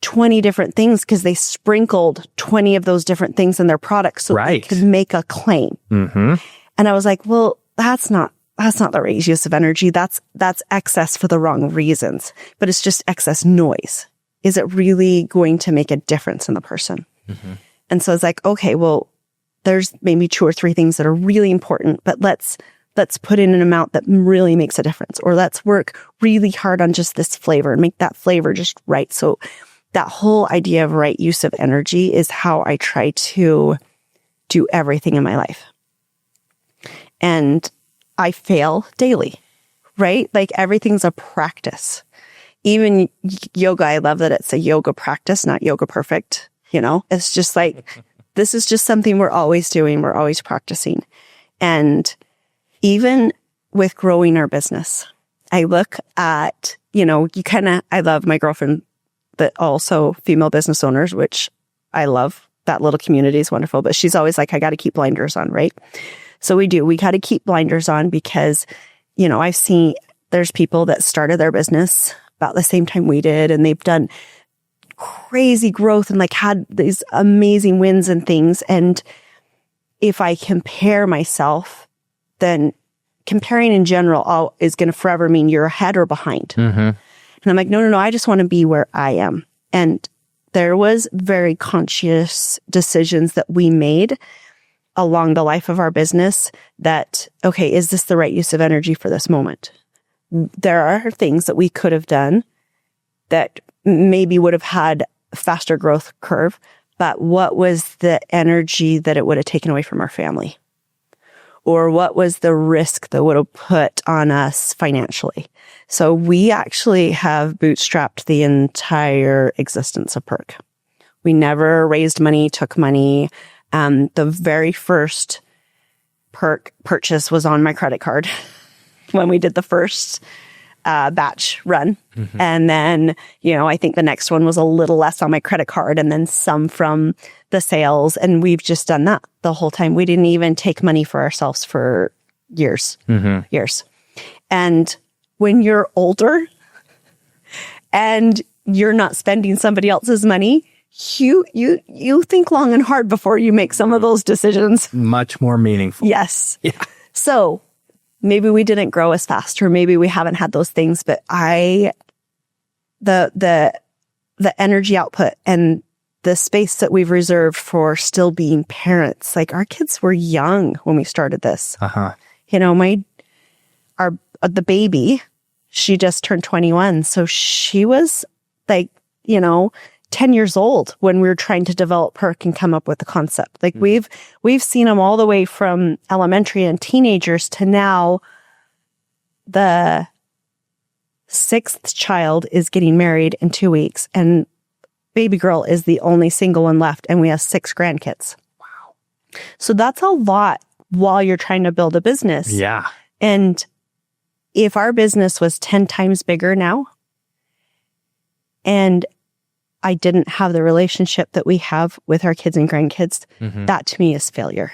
20 different things because they sprinkled 20 of those different things in their products so they could make a claim. And I was like, well, that's not the right use of energy. That's excess for the wrong reasons, but it's just excess noise. Is it really going to make a difference in the person? And so it's like, okay, well, there's maybe 2 or 3 things that are really important, but let's put in an amount that really makes a difference, or let's work really hard on just this flavor and make that flavor just right. So that whole idea of right use of energy is how I try to do everything in my life. And I fail daily, right? Like, everything's a practice. Even yoga, I love that it's a yoga practice, not yoga perfect. You know, it's just like, this is just something we're always doing. We're always practicing. And even with growing our business, I look at you know, I love my girlfriend, but also female business owners, which I love. That little community is wonderful, but she's always like, I got to keep blinders on, right? So we got to keep blinders on because, you know, I've seen there's people that started their business about the same time we did, and they've done crazy growth and like had these amazing wins and things. And if I compare myself, then comparing in general is going to forever mean you're ahead or behind. And I'm like, no, I just want to be where I am. And there was very conscious decisions that we made along the life of our business that, okay, is this the right use of energy for this moment? There are things that we could have done that maybe would have had a faster growth curve, but what was the energy that it would have taken away from our family? Or what was the risk that would have put on us financially? So we actually have bootstrapped the entire existence of Perk. We never raised money, took money. The very first Perk purchase was on my credit card when we did the first batch run. And then, you know, I think the next one was a little less on my credit card and then some from the sales. And we've just done that the whole time. We didn't even take money for ourselves for years. And when you're older and you're not spending somebody else's money, you think long and hard before you make some of those decisions. Much more meaningful. Yes. Yeah. So maybe we didn't grow as fast, or maybe we haven't had those things, but the energy output and the space that we've reserved for still being parents, like our kids were young when we started this. You know, the baby, she just turned 21. So she was like, you know, 10 years old when we were trying to develop Perk and come up with the concept. Like we've seen them all the way from elementary and teenagers to now the 6th child is getting married in 2 weeks, and baby girl is the only single one left, and we have 6 grandkids. Wow. So that's a lot while you're trying to build a business. Yeah. And if our business was 10 times bigger now, and I didn't have the relationship that we have with our kids and grandkids, that to me is failure.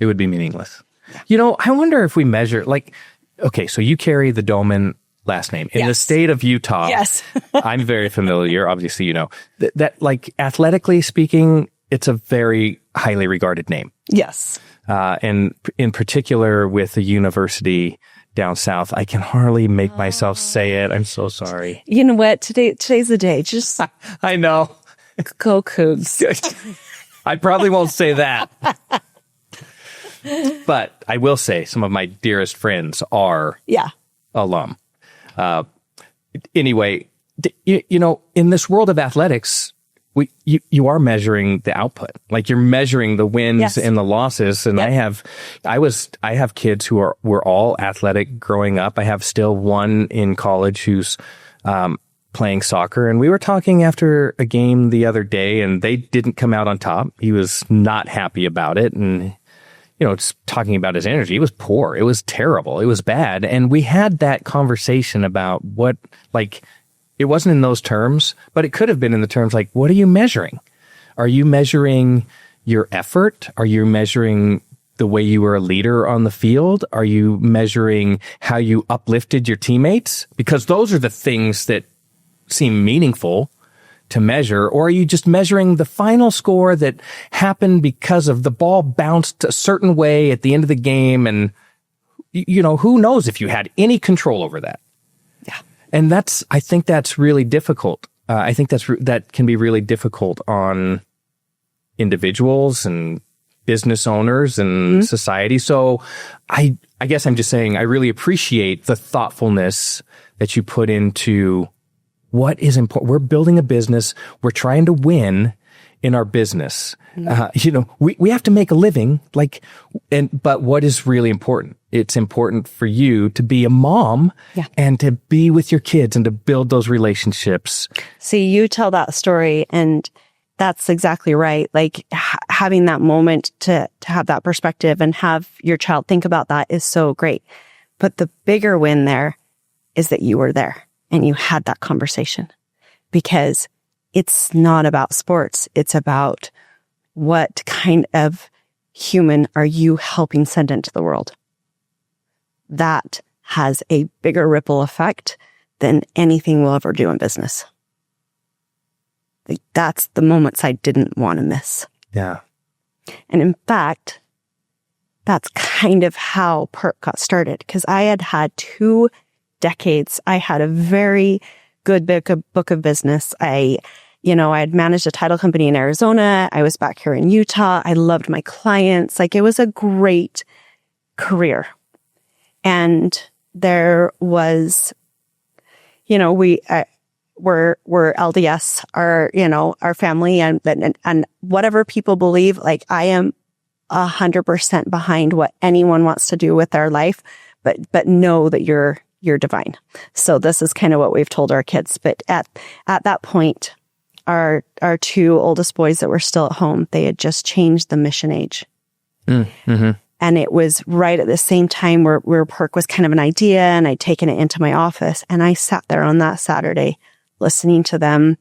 It would be meaningless. You know, I wonder if we measure, like, okay, so you carry the Doman last name. In the state of Utah, yes. I'm very familiar, obviously, you know, that like athletically speaking, it's a very highly regarded name. Yes. And in particular with the university down south, I can hardly make myself say it. I'm so sorry. You know what? Today's the day. Just I know. Go Cougs. I probably won't say that. But I will say some of my dearest friends are alum. Anyway, you know, in this world of athletics, you are measuring the output. Like you're measuring the wins and the losses. And I have kids who were all athletic growing up. I have still one in college who's playing soccer. And we were talking after a game the other day, and they didn't come out on top. He was not happy about it. And, you know, it's talking about his energy. It was poor. It was terrible. It was bad. And we had that conversation about what, like, it wasn't in those terms, but it could have been in the terms like, what are you measuring? Are you measuring your effort? Are you measuring the way you were a leader on the field? Are you measuring how you uplifted your teammates? Because those are the things that seem meaningful to measure. Or are you just measuring the final score that happened because of the ball bounced a certain way at the end of the game? And, you know, who knows if you had any control over that? Yeah. And I think that's really difficult. I think that can be really difficult on individuals and business owners and society. So I guess I'm just saying I really appreciate the thoughtfulness that you put into what is important. We're building a business. We're trying to win in our business. You know, we have to make a living, but what is really important? It's important for you to be a mom and to be with your kids and to build those relationships. See, you tell that story, and that's exactly right. Like having that moment to have that perspective and have your child think about that is so great. But the bigger win there is that you were there. and you had that conversation, because it's not about sports. It's about what kind of human are you helping send into the world? That has a bigger ripple effect than anything we'll ever do in business. Like, that's the moments I didn't want to miss. Yeah. And in fact, that's kind of how Perk got started, because I had had 2 decades. I had a very good book of business. I had managed a title company in Arizona. I was back here in Utah. I loved my clients. Like, it was a great career. And there was, we're LDS, our family, and whatever people believe, like, I am 100% behind what anyone wants to do with their life, but know that you're divine. So this is kind of what we've told our kids. But at that point, our 2 oldest boys that were still at home, they had just changed the mission age. Mm-hmm. And it was right at the same time where Perk was kind of an idea, and I'd taken it into my office, and I sat there on that Saturday listening to them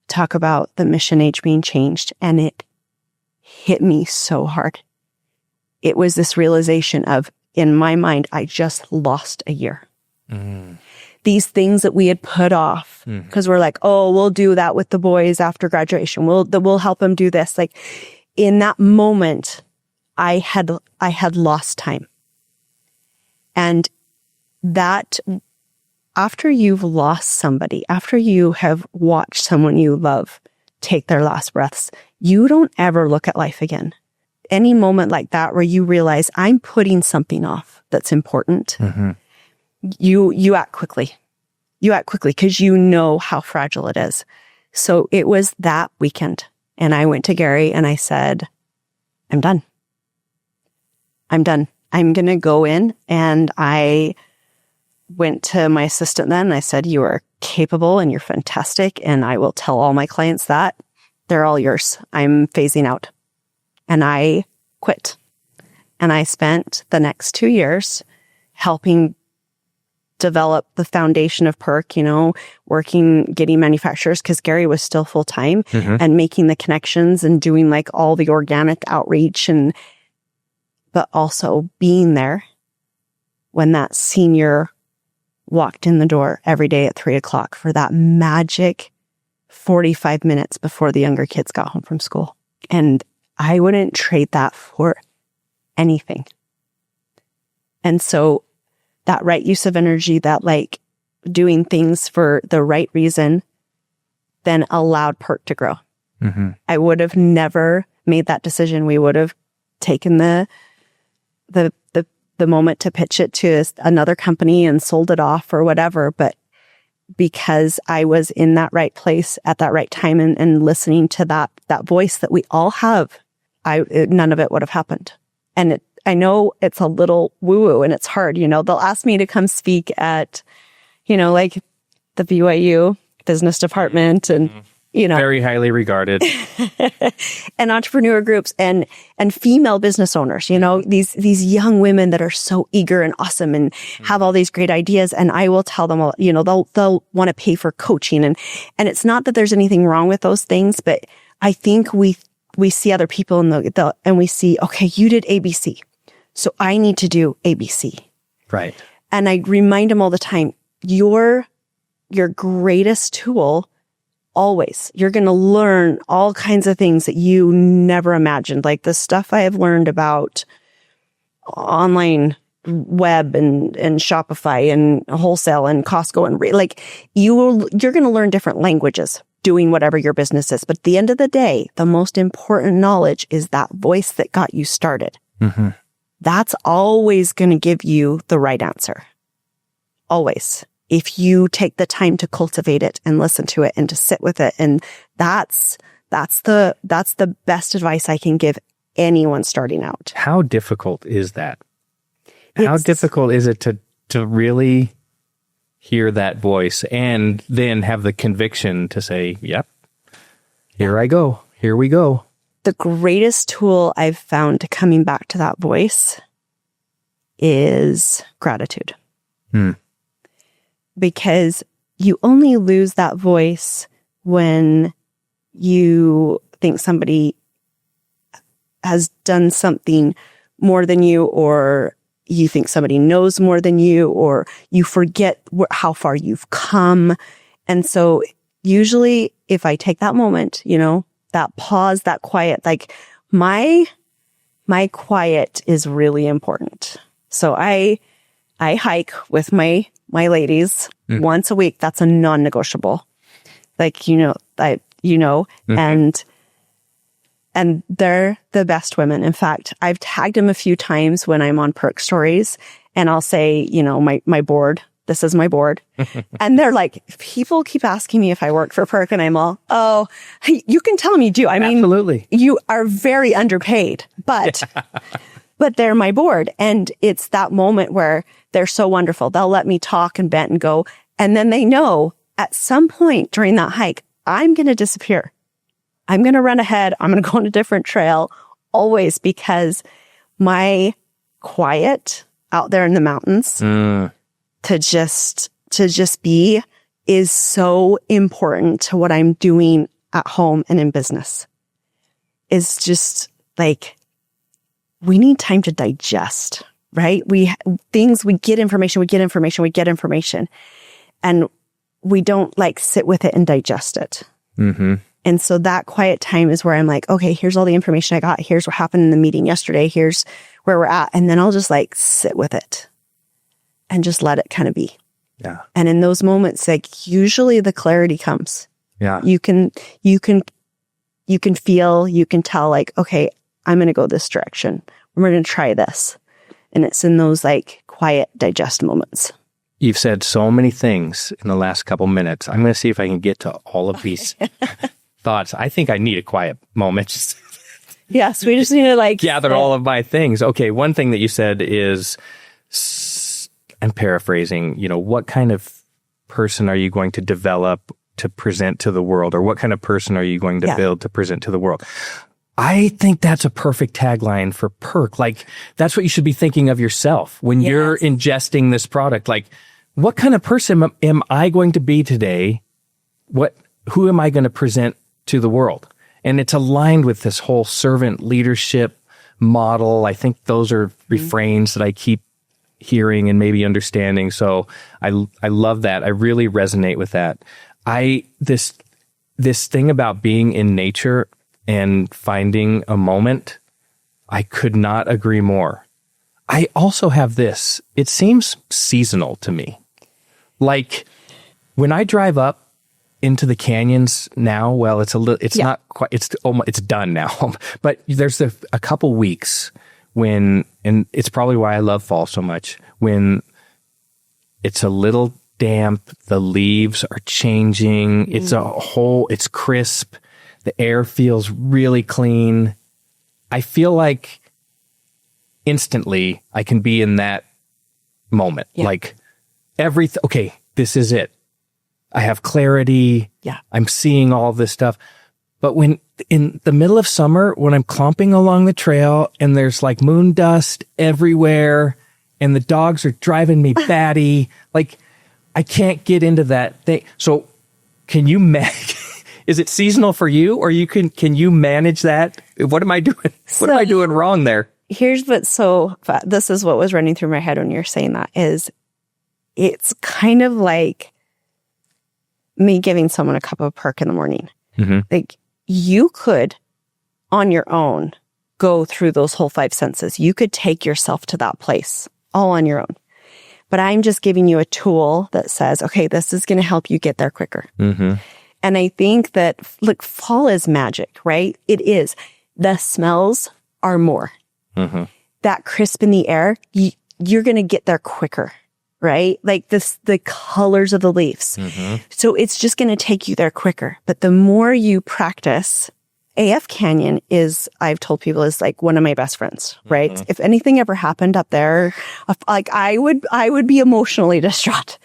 talk about the mission age being changed, and it hit me so hard. It was this realization of, in my mind, I just lost a year. Mm. These things that we had put off, because we're like, oh, we'll do that with the boys after graduation. We'll help them do this. Like, in that moment, I had lost time. And that, after you've lost somebody, after you have watched someone you love take their last breaths, you don't ever look at life again. Any moment like that where you realize, I'm putting something off that's important, you act quickly. You act quickly because you know how fragile it is. So it was that weekend, and I went to Gary and I said, I'm done. I'm going to go in. And I went to my assistant then, and I said, you are capable and you're fantastic, and I will tell all my clients that. They're all yours. I'm phasing out. And I quit. And I spent the next 2 years helping develop the foundation of Perk, getting manufacturers, because Gary was still full time, and making the connections and doing like all the organic outreach, but also being there when that senior walked in the door every day at 3:00 for that magic 45 minutes before the younger kids got home from school. And I wouldn't trade that for anything. And so that right use of energy, that like doing things for the right reason, then allowed Perk to grow. Mm-hmm. I would have never made that decision. We would have taken the moment to pitch it to another company and sold it off or whatever. But because I was in that right place at that right time and listening to that voice that we all have, none of it would have happened. And I know it's a little woo-woo and it's hard. They'll ask me to come speak at, like the BYU business department and, very highly regarded and entrepreneur groups and female business owners, these young women that are so eager and awesome and have all these great ideas. And I will tell them, they'll want to pay for coaching. And it's not that there's anything wrong with those things, but I think we see other people and we see, okay, you did ABC, so I need to do ABC. Right. And I remind them all the time, your greatest tool, always, you're going to learn all kinds of things that you never imagined. Like the stuff I have learned about online web and Shopify and wholesale and Costco and you're going to learn different languages doing whatever your business is. But at the end of the day, the most important knowledge is that voice that got you started. Mm-hmm. That's always going to give you the right answer. Always. If you take the time to cultivate it and listen to it and to sit with it. And that's the best advice I can give anyone starting out. How difficult is that? How difficult is it to really hear that voice and then have the conviction to say, yep, here I go. Here we go. The greatest tool I've found to coming back to that voice is gratitude. Because you only lose that voice when you think somebody has done something more than you, or you think somebody knows more than you, or you forget how far you've come. And so usually if I take that moment, that pause, that quiet, like my quiet is really important. So I hike with my ladies once a week. That's a non-negotiable. Like, and they're the best women. In fact, I've tagged them a few times when I'm on Perk stories, and I'll say, my board, this is my board. And they're like, people keep asking me if I work for Perk, and I'm all, oh, you can tell them you do. I mean, absolutely. You are very underpaid, but they're my board. And it's that moment where they're so wonderful. They'll let me talk and vent and go. And then they know at some point during that hike, I'm going to disappear. I'm going to run ahead. I'm going to go on a different trail, always, because my quiet out there in the mountains to just be is so important to what I'm doing at home and in business. Is just like, we need time to digest, right? We get information, and we don't like sit with it and digest it. Mm-hmm. And so that quiet time is where I'm like, okay, here's all the information I got. Here's what happened in the meeting yesterday. Here's where we're at. And then I'll just like sit with it and just let it kind of be. Yeah. And in those moments, like usually the clarity comes. Yeah. You can feel, you can tell like, okay, I'm going to go this direction. We're going to try this. And it's in those like quiet digest moments. You've said so many things in the last couple minutes. I'm going to see if I can get to all of these thoughts. I think I need a quiet moment. Yes, we just need to like gather all of my things. Okay, one thing that you said is, I'm paraphrasing, what kind of person are you going to develop to present to the world? Or what kind of person are you going to build to present to the world? I think that's a perfect tagline for Perk. Like, that's what you should be thinking of yourself when you're ingesting this product. Like, what kind of person am I going to be today? Who am I going to present to the world? And it's aligned with this whole servant leadership model. I think those are refrains that I keep hearing and maybe understanding. So I love that. I really resonate with that. This thing about being in nature and finding a moment, I could not agree more. I also have this. It seems seasonal to me. Like when I drive up into the canyons now, well, it's not quite, it's done now, but there's a couple weeks when, and it's probably why I love fall so much, when it's a little damp, the leaves are changing, it's crisp. The air feels really clean. I feel like instantly I can be in that moment. Yeah. Like okay, this is it. I have clarity. Yeah. I'm seeing all this stuff. But when in the middle of summer, when I'm clumping along the trail and there's like moon dust everywhere and the dogs are driving me batty, like I can't get into that thing. So can you is it seasonal for you, or can you manage that? What am I doing? What am I doing wrong there? This is what was running through my head when you're saying that, is it's kind of like me giving someone a cup of Perk in the morning. Mm-hmm. Like you could on your own go through those whole 5 senses. You could take yourself to that place all on your own. But I'm just giving you a tool that says, okay, this is going to help you get there quicker. Mm-hmm. And I think that, look, fall is magic, right? It is. The smells are more. Mm-hmm. That crisp in the air, you're going to get there quicker, right? Like the colors of the leaves. Mm-hmm. So it's just going to take you there quicker. But the more you practice, AF Canyon I've told people, is like one of my best friends, right? Mm-hmm. If anything ever happened up there, like I would be emotionally distraught.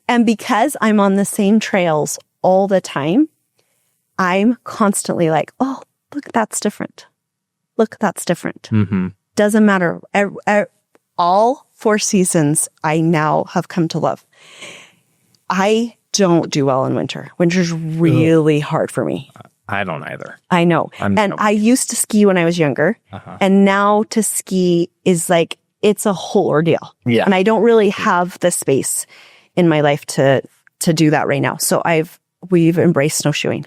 And because I'm on the same trails all the time, I'm constantly like, oh, look, that's different. Look, that's different. Mm-hmm. Doesn't matter. All 4 seasons I now have come to love. I don't do well in winter. Winter's really hard for me. I don't either. I know. I used to ski when I was younger. And now to ski is like, it's a whole ordeal. Yeah. And I don't really have the space in my life to do that right now. So we've embraced snowshoeing.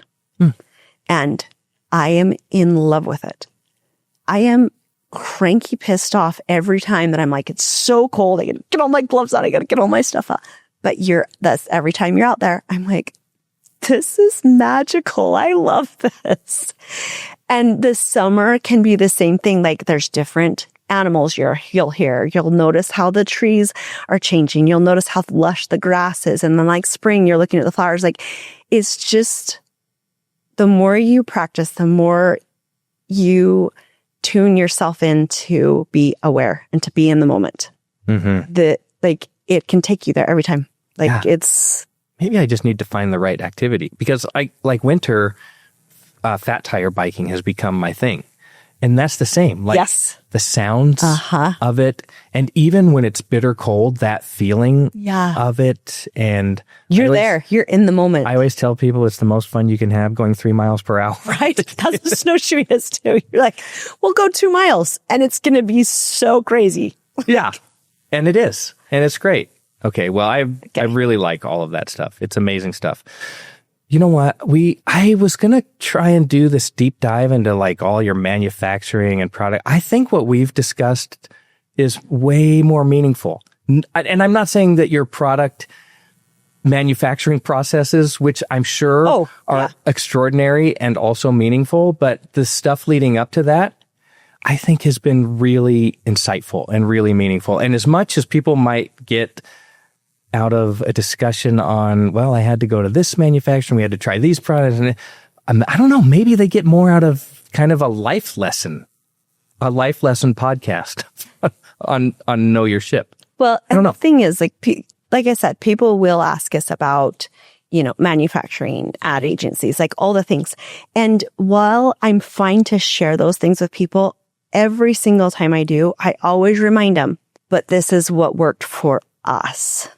And I am in love with it. I am cranky pissed off every time that I'm like, it's so cold. I gotta get all my gloves on. I gotta get all my stuff out. But that's every time you're out there, I'm like, this is magical. I love this. And the summer can be the same thing. Like there's different animals you'll hear. You'll notice how the trees are changing. You'll notice how lush the grass is. And then like spring, you're looking at the flowers. Like it's just, the more you practice, the more you tune yourself in to be aware and to be in the moment. It can take you there every time. Like it's... Maybe I just need to find the right activity because like winter, fat tire biking has become my thing. And that's the same. Like the sounds of it. And even when it's bitter cold, that feeling of it. And you're in the moment. I always tell people it's the most fun you can have going 3 miles per hour. Right. That's what snowshoeing is too. You're like, we'll go 2 miles and it's going to be so crazy. Yeah. And it is. And it's great. Okay. Well, I really like all of that stuff. It's amazing stuff. You know what? I was going to try and do this deep dive into like all your manufacturing and product. I think what we've discussed is way more meaningful. And I'm not saying that your product manufacturing processes, which I'm sure are extraordinary and also meaningful, but the stuff leading up to that, I think has been really insightful and really meaningful. And as much as people might get out of a discussion on, well, I had to go to this manufacturer, we had to try these products, and I don't know, maybe they get more out of kind of a life lesson podcast on Know Your Ship. Well, and the thing is, like I said, people will ask us about, manufacturing, ad agencies, like all the things. And while I'm fine to share those things with people, every single time I do, I always remind them, but this is what worked for us.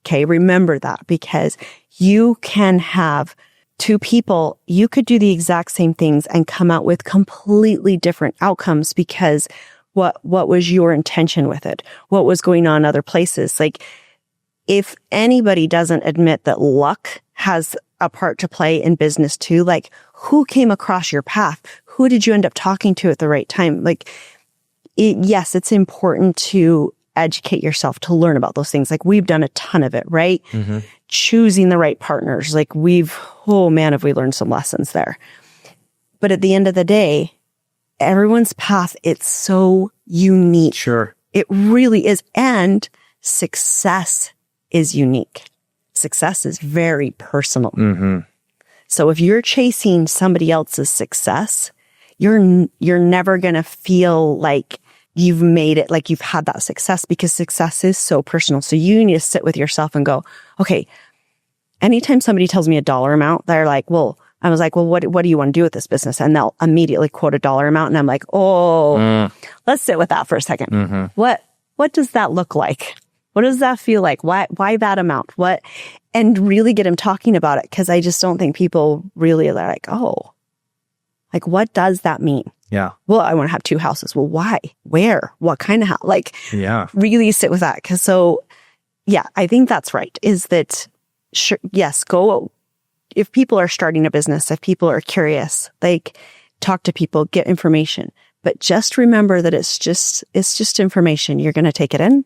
Okay, remember that, because you can have two people, you could do the exact same things and come out with completely different outcomes because what was your intention with it? What was going on other places? Like, if anybody doesn't admit that luck has a part to play in business too, like who came across your path? Who did you end up talking to at the right time? Like, yes, it's important to educate yourself, to learn about those things. Like we've done a ton of it, right? Choosing the right partners. Like have we learned some lessons there. But at the end of the day, everyone's path, it's so unique. Sure. It really is. And success is unique. Success is very personal. So if you're chasing somebody else's success, you're never going to feel like you've made it, like you've had that success, because success is so personal. So you need to sit with yourself and go, okay, anytime somebody tells me a dollar amount, they're like, well, I was like, well, what do you want to do with this business? And they'll immediately quote a dollar amount. And I'm like, let's sit with that for a second. What does that look like? What does that feel like? Why that amount? And really get them talking about it. Cause I just don't think people really are like, like, what does that mean? Yeah. Well, I want to have 2 houses. Well, why? Where? What kind of house? Like, really sit with that. Cause I think that's right. Is that, sure, yes, go. If people are starting a business, if people are curious, like talk to people, get information, but just remember that it's just information. You're going to take it in.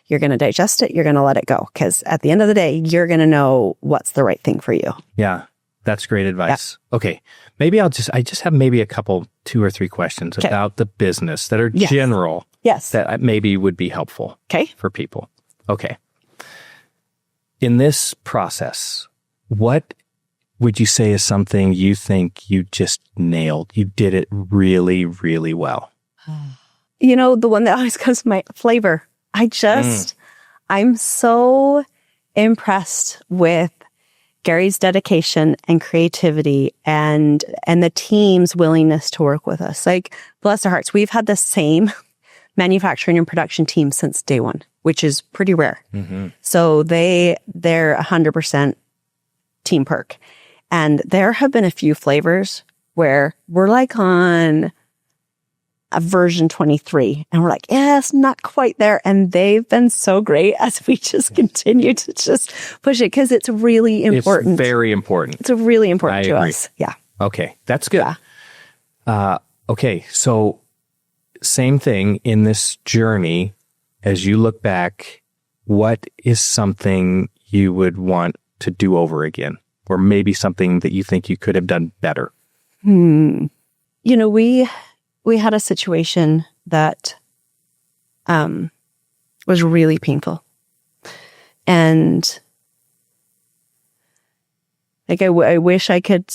You're going to digest it. You're going to let it go. Cause at the end of the day, you're going to know what's the right thing for you. Yeah. That's great advice. Yeah. Okay. Maybe I just have maybe a couple, 2 or 3 questions about the business that are general. Yes. That maybe would be helpful. Okay. For people. Okay. In this process, what would you say is something you think you just nailed? You did it really, really well. The one that always comes to my flavor. I'm so impressed with Gary's dedication and creativity and the team's willingness to work with us. Like, bless their hearts. We've had the same manufacturing and production team since day one, which is pretty rare. So they're 100% Team Perk. And there have been a few flavors where we're like on a version 23 and we're like, yes, not quite there. And they've been so great as we just continue to just push it because it's really important. It's very important. It's really important to agree. us. Yeah. Okay. That's good. Yeah. Okay. So same thing in this journey, as you look back, what is something you would want to do over again? Or maybe something that you think you could have done better? You know, we had a situation that was really painful. And like, I wish I could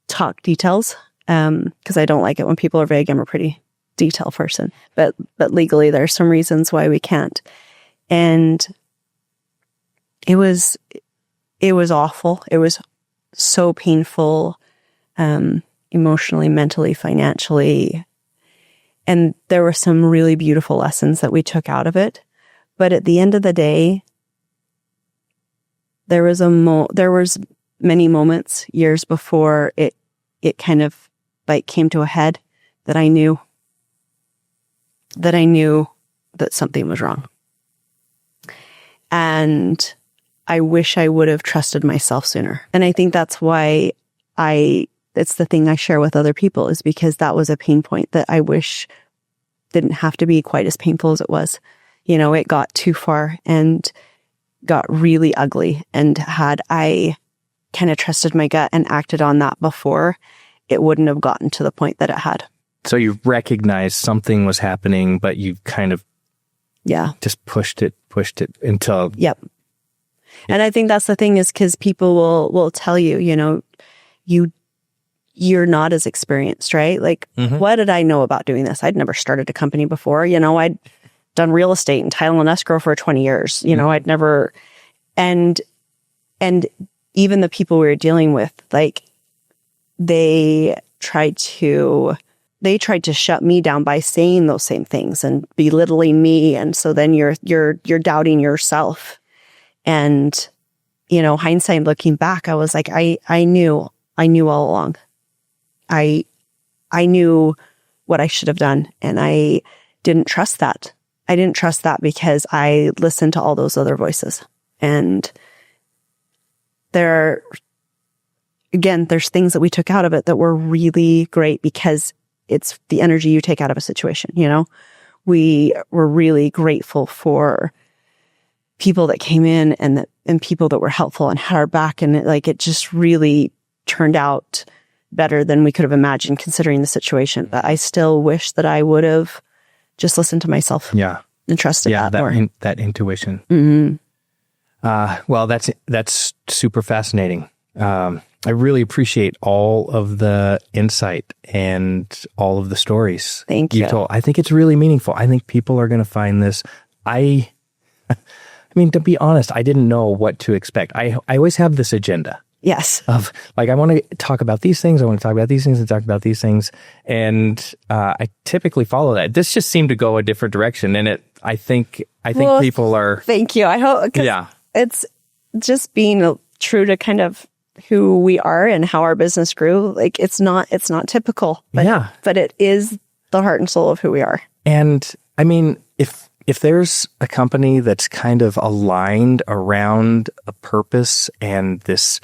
talk details because I don't like it when people are vague. I'm a pretty detail person. But legally, there's some reasons why we can't. And it was awful. It was so painful, emotionally, mentally, financially. And there were some really beautiful lessons that we took out of it. But at the end of the day, there was many moments years before it kind of like came to a head that I knew that something was wrong. And I wish I would have trusted myself sooner. And I think that's why it's the thing I share with other people, is because that was a pain point that I wish didn't have to be quite as painful as it was. You know, it got too far and got really ugly. And had I kind of trusted my gut and acted on that before, it wouldn't have gotten to the point that it had. So you recognized something was happening, but you kind of just pushed it until... Yep. And I think that's the thing, is because people will tell you, you know, you're not as experienced, right? Like, what did I know about doing this? I'd never started a company before. You know, I'd done real estate and title and escrow for 20 years. You know, I'd never, and even the people we were dealing with, like, they tried to shut me down by saying those same things and belittling me. And so then you're doubting yourself. And, you know, hindsight, looking back, I was like, I knew all along. I knew what I should have done. And I didn't trust that. I didn't trust that because I listened to all those other voices. And there's things that we took out of it that were really great, because it's the energy you take out of a situation. You know, we were really grateful for people that came in and people that were helpful and had our back. And it just really turned out better than we could have imagined, considering the situation. But I still wish that I would have just listened to myself. Yeah. And trusted that more. That intuition. Mm-hmm. Well, that's super fascinating. I really appreciate all of the insight and all of the stories Thank you. you've told. I think it's really meaningful. I think people are going to find this. I mean, to be honest, I didn't know what to expect. I always have this agenda. Yes. Of like, I want to talk about these things. I want to talk about these things and talk about these things. And I typically follow that. This just seemed to go a different direction. And I think people are. Thank you. I hope. Yeah. It's just being true to kind of who we are and how our business grew. Like, it's not typical, but it is the heart and soul of who we are. And I mean, if there's a company that's kind of aligned around a purpose and this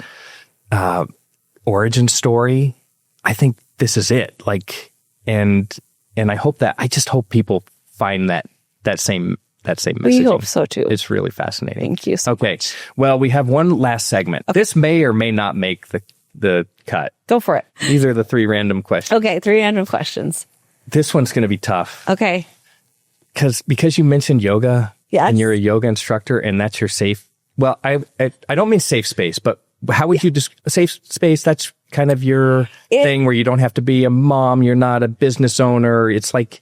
origin story, I think this is it. Like, and I just hope people find that same messaging. We hope so too. It's really fascinating. Thank you so much. Well, we have one last segment. Okay. This may or may not make the cut. Go for it. These are the 3 random questions. Okay, 3 random questions. This one's going to be tough. Okay. Because you mentioned yoga, yes, and you're a yoga instructor, and that's your safe. Well, I don't mean safe space, but how would you just safe space? That's kind of your thing where you don't have to be a mom. You're not a business owner. It's like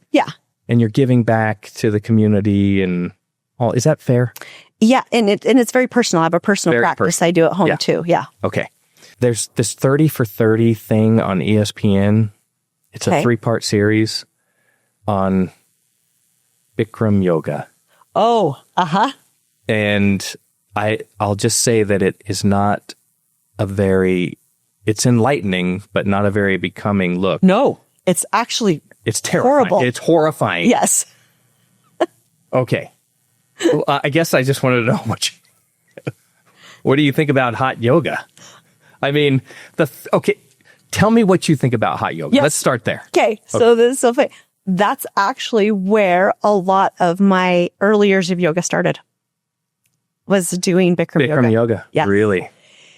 and you're giving back to the community and all. Is that fair? Yeah, and it's very personal. I have a personal practice I do at home too. Yeah. Okay. There's this 30 for 30 thing on ESPN. It's a 3-part series on Bikram yoga. Oh, and I'll just say that it is not it's enlightening, but not a very becoming look. No, it's actually It's terrifying. horrible. It's horrifying. Yes. Okay. Well, I guess I just wanted to know what do you think about hot yoga? I mean, okay, tell me what you think about hot yoga. Yes. Let's start there. Okay. So this is so funny. That's actually where a lot of my early years of yoga started, was doing Bikram yoga. Yeah. Really?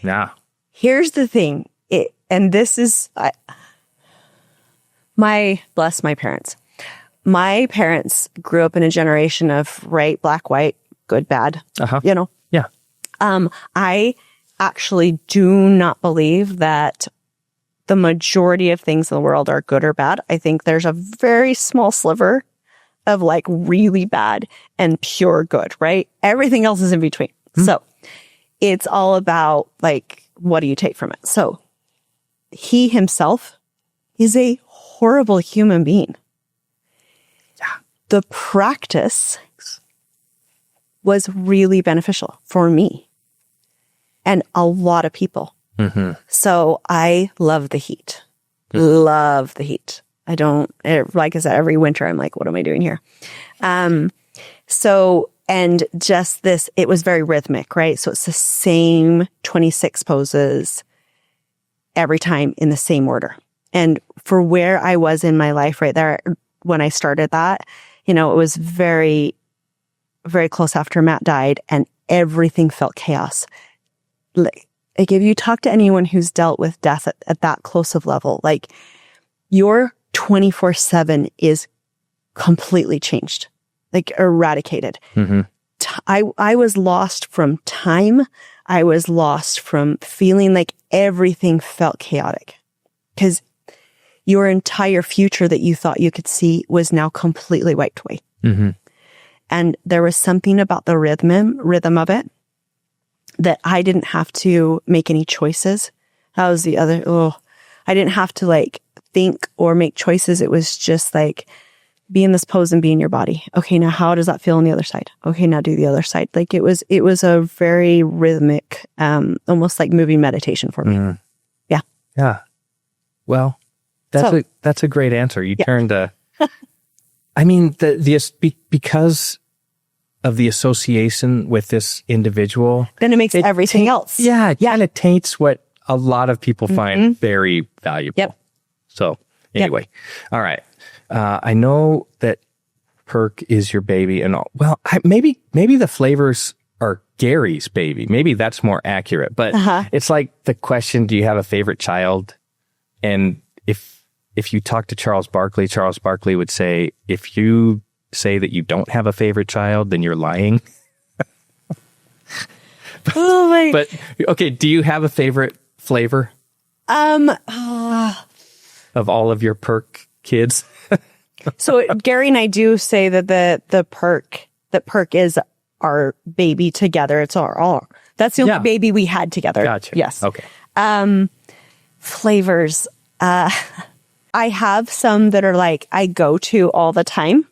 Yeah. Here's the thing. And this is, bless my parents. My parents grew up in a generation of right, black, white, good, bad, you know? Yeah. I actually do not believe that the majority of things in the world are good or bad. I think there's a very small sliver of like really bad and pure good, right? Everything else is in between. So it's all about like, what do you take from it? So he himself is a horrible human being. Yeah. The practice was really beneficial for me and a lot of people. So I love the heat. Love the heat. I don't, like I said, every winter I'm like, what am I doing here? And just this, it was very rhythmic, right? So it's the same 26 poses every time in the same order. And for where I was in my life right there, when I started that, you know, it was very, very close after Matt died and everything felt chaos. Like if you talk to anyone who's dealt with death at that close of level, like your 24/7 is completely changed, like eradicated. I was lost from time. I was lost from feeling like everything felt chaotic because your entire future that you thought you could see was now completely wiped away. And there was something about the rhythm of it that I didn't have to make any choices. That was the other, I didn't have to like think or make choices. It was just like, be in this pose and be in your body. Okay, now how does that feel on the other side? Okay, now do the other side. Like it was a very rhythmic, almost like moving meditation for me. Yeah. Yeah. Well, that's a great answer. You turned I mean, because of the association with this individual, then it makes everything else. Yeah. It kind of taints what a lot of people find very valuable. Yep. So anyway, all right. I know that Perk is your baby and all. Well, maybe the flavors are Gary's baby. Maybe that's more accurate. But it's like the question, do you have a favorite child? And if you talk to Charles Barkley would say, if you say that you don't have a favorite child, then you're lying. But okay, do you have a favorite flavor? Of all of your Perk kids? So Gary and I do say that Perk is our baby together. It's that's the only baby we had together. Gotcha. Yes. Okay. Flavors. I have some that are like I go to all the time.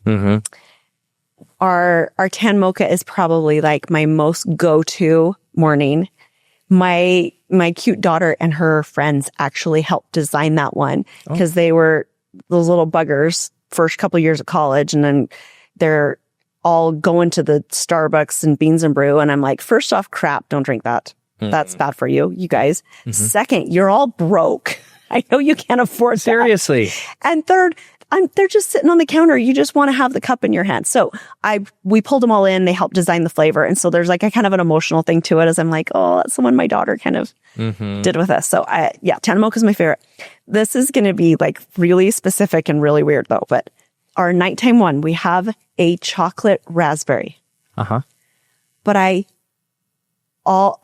Our tan mocha is probably like my most go-to morning. My cute daughter and her friends actually helped design that one because they were those little buggers first couple years of college, and then they're all going to the Starbucks and Beans and Brew, and I'm like, first off, crap, don't drink that. That's bad for you guys. Second, you're all broke. I know you can't afford Seriously. that. And third, they're just sitting on the counter. You just want to have the cup in your hand. So we pulled them all in. They helped design the flavor. And so there's like a kind of an emotional thing to it as I'm like, oh, that's the one my daughter kind of did with us. So tan mocha is my favorite. This is going to be like really specific and really weird though. But our nighttime one, we have a chocolate raspberry. But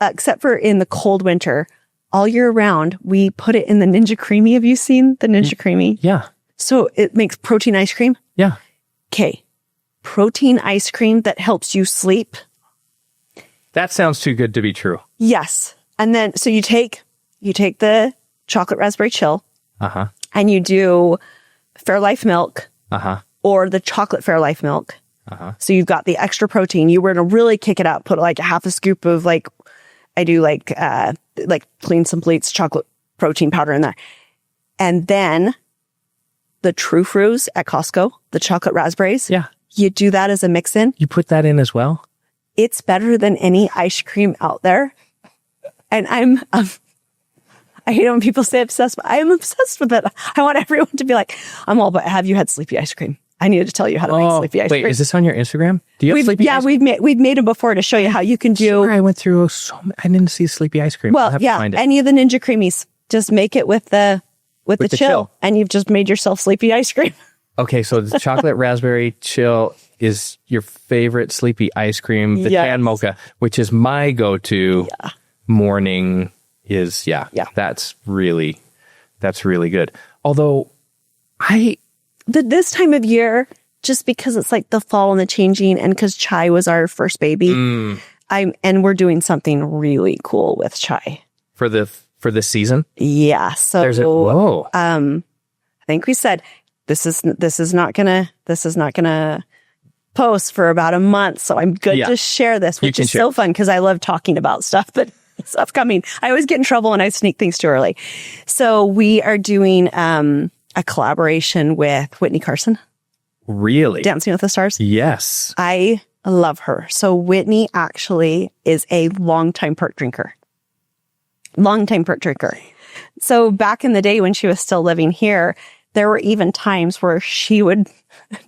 except for in the cold winter, all year round, we put it in the Ninja Creamy. Have you seen the Ninja Creamy? Yeah. So it makes protein ice cream? Yeah. Okay. Protein ice cream that helps you sleep. That sounds too good to be true. Yes. And then, so you take the chocolate raspberry chill. And you do Fairlife milk. Or the chocolate Fairlife milk. So you've got the extra protein. You were going to really kick it up, put like a half a scoop of like, I do like like Clean Simply's chocolate protein powder in there. And then the True Fruits at Costco, the chocolate raspberries. Yeah. You do that as a mix-in. You put that in as well? It's better than any ice cream out there. And I hate it when people say obsessed, but I am obsessed with it. I want everyone to be like, I'm all about, have you had sleepy ice cream? I needed to tell you how to make sleepy ice cream. Wait, is this on your Instagram? Do you have sleepy ice cream? Yeah, we've made them before to show you how you can do. Sure, I went through I didn't see sleepy ice cream. Well, yeah, any of the Ninja Creamies. Just make it with the chill, and you've just made yourself sleepy ice cream. Okay, so the chocolate raspberry chill is your favorite sleepy ice cream. The tan mocha, which is my go-to morning, is that's really good. Although this time of year, just because it's like the fall and the changing, and because chai was our first baby, and we're doing something really cool with chai for the season. Yeah, so I think we said this is not gonna post for about a month, so I'm good to share this, which is so fun because I love talking about stuff that is upcoming. I always get in trouble when I sneak things too early. So we are doing a collaboration with Whitney Carson. Really? Dancing with the Stars? Yes. I love her. So Whitney actually is a longtime Perk drinker. So back in the day when she was still living here, there were even times where she would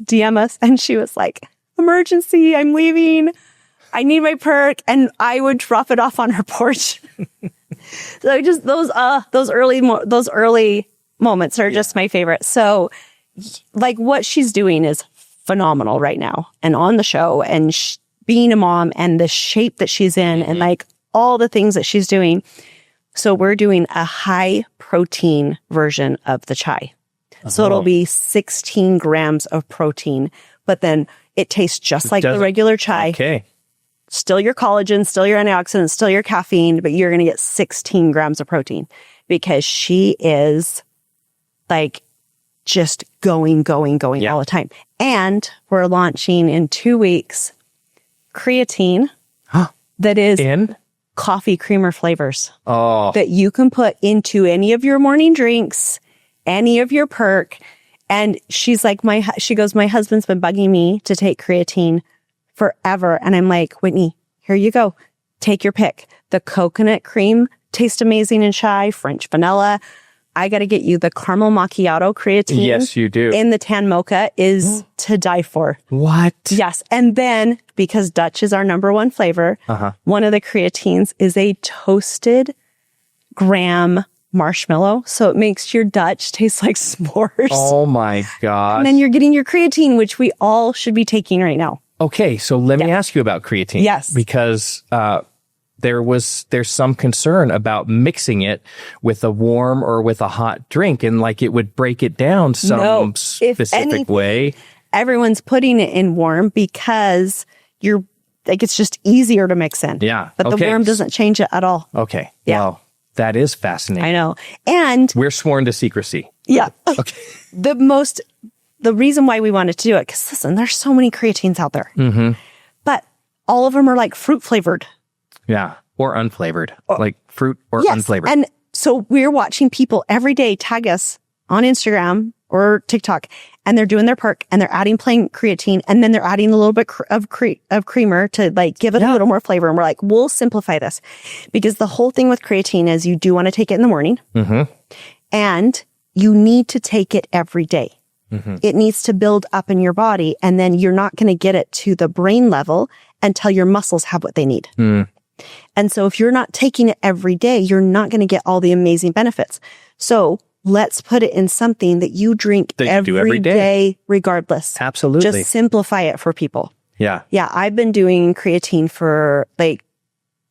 DM us and she was like, emergency, I'm leaving. I need my Perk. And I would drop it off on her porch. So just those early moments are just my favorite. So like what she's doing is phenomenal right now, and on the show, and being a mom and the shape that she's in, and like all the things that she's doing. So we're doing a high protein version of the chai. So it'll be 16 grams of protein, but then it tastes just like the regular chai. Okay. Still your collagen, still your antioxidants, still your caffeine, but you're going to get 16 grams of protein because she is like just going all the time. And we're launching in 2 weeks creatine that is in coffee creamer flavors that you can put into any of your morning drinks, any of your Perk. And she's like, she goes, my husband's been bugging me to take creatine forever. And I'm like, Whitney, here you go. Take your pick. The coconut cream tastes amazing in chai, French vanilla. I got to get you the caramel macchiato creatine. Yes, you do. In the tan mocha is to die for. What? Yes. And then because Dutch is our number one flavor, one of the creatines is a toasted graham marshmallow. So it makes your Dutch taste like s'mores. Oh my gosh. And then you're getting your creatine, which we all should be taking right now. Okay. So let me ask you about creatine. Yes. Because, there's some concern about mixing it with a warm or with a hot drink, and like it would break it down some specific way. Everyone's putting it in warm because you're like, it's just easier to mix in. Yeah. But the warm doesn't change it at all. Okay. Yeah. Well, that is fascinating. I know. And we're sworn to secrecy. Yeah. Okay. The reason why we wanted to do it, because listen, there's so many creatines out there, but all of them are like fruit flavored. Yeah. Or unflavored, like fruit or unflavored. And so we're watching people every day tag us on Instagram or TikTok, and they're doing their Perk and they're adding plain creatine, and then they're adding a little bit of creamer to like give it a little more flavor. And we're like, we'll simplify this, because the whole thing with creatine is you do want to take it in the morning, and you need to take it every day. It needs to build up in your body, and then you're not going to get it to the brain level until your muscles have what they need. And so if you're not taking it every day, you're not going to get all the amazing benefits. So let's put it in something that you drink every day regardless. Absolutely. Just simplify it for people. Yeah. Yeah. I've been doing creatine for like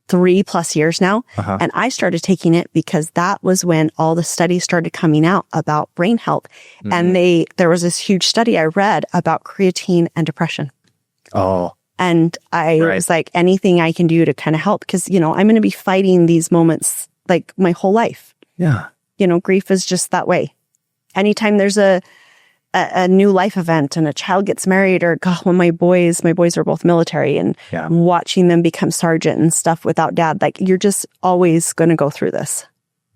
3+ years now. And I started taking it because that was when all the studies started coming out about brain health. And there was this huge study I read about creatine and depression. And I was like, anything I can do to kind of help, because, I'm going to be fighting these moments like my whole life. Yeah. Grief is just that way. Anytime there's a a new life event and a child gets married, or God, when my boys are both military, and watching them become sergeant and stuff without dad, like you're just always going to go through this.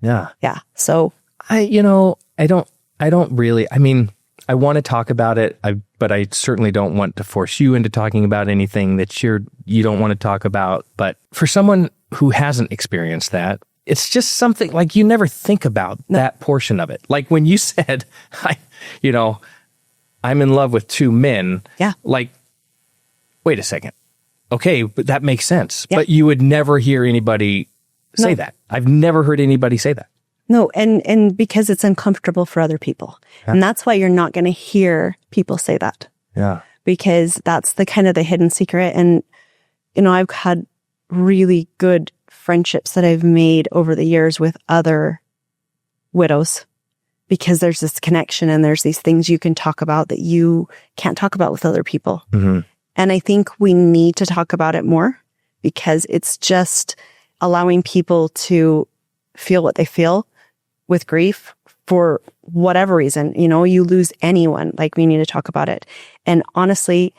Yeah. Yeah. So I don't really, I want to talk about it, but I certainly don't want to force you into talking about anything that you don't want to talk about. But for someone who hasn't experienced that, it's just something like you never think about that portion of it. Like when you said, I'm in love with two men. Yeah. Like, wait a second. Okay, but that makes sense. Yeah. But you would never hear anybody say that. I've never heard anybody say that. No, and because it's uncomfortable for other people. Yeah. And that's why you're not going to hear people say that. Yeah. Because that's the kind of the hidden secret. And, I've had really good friendships that I've made over the years with other widows, because there's this connection and there's these things you can talk about that you can't talk about with other people. Mm-hmm. And I think we need to talk about it more, because it's just allowing people to feel what they feel with grief for whatever reason. You lose anyone, like we need to talk about it. And honestly,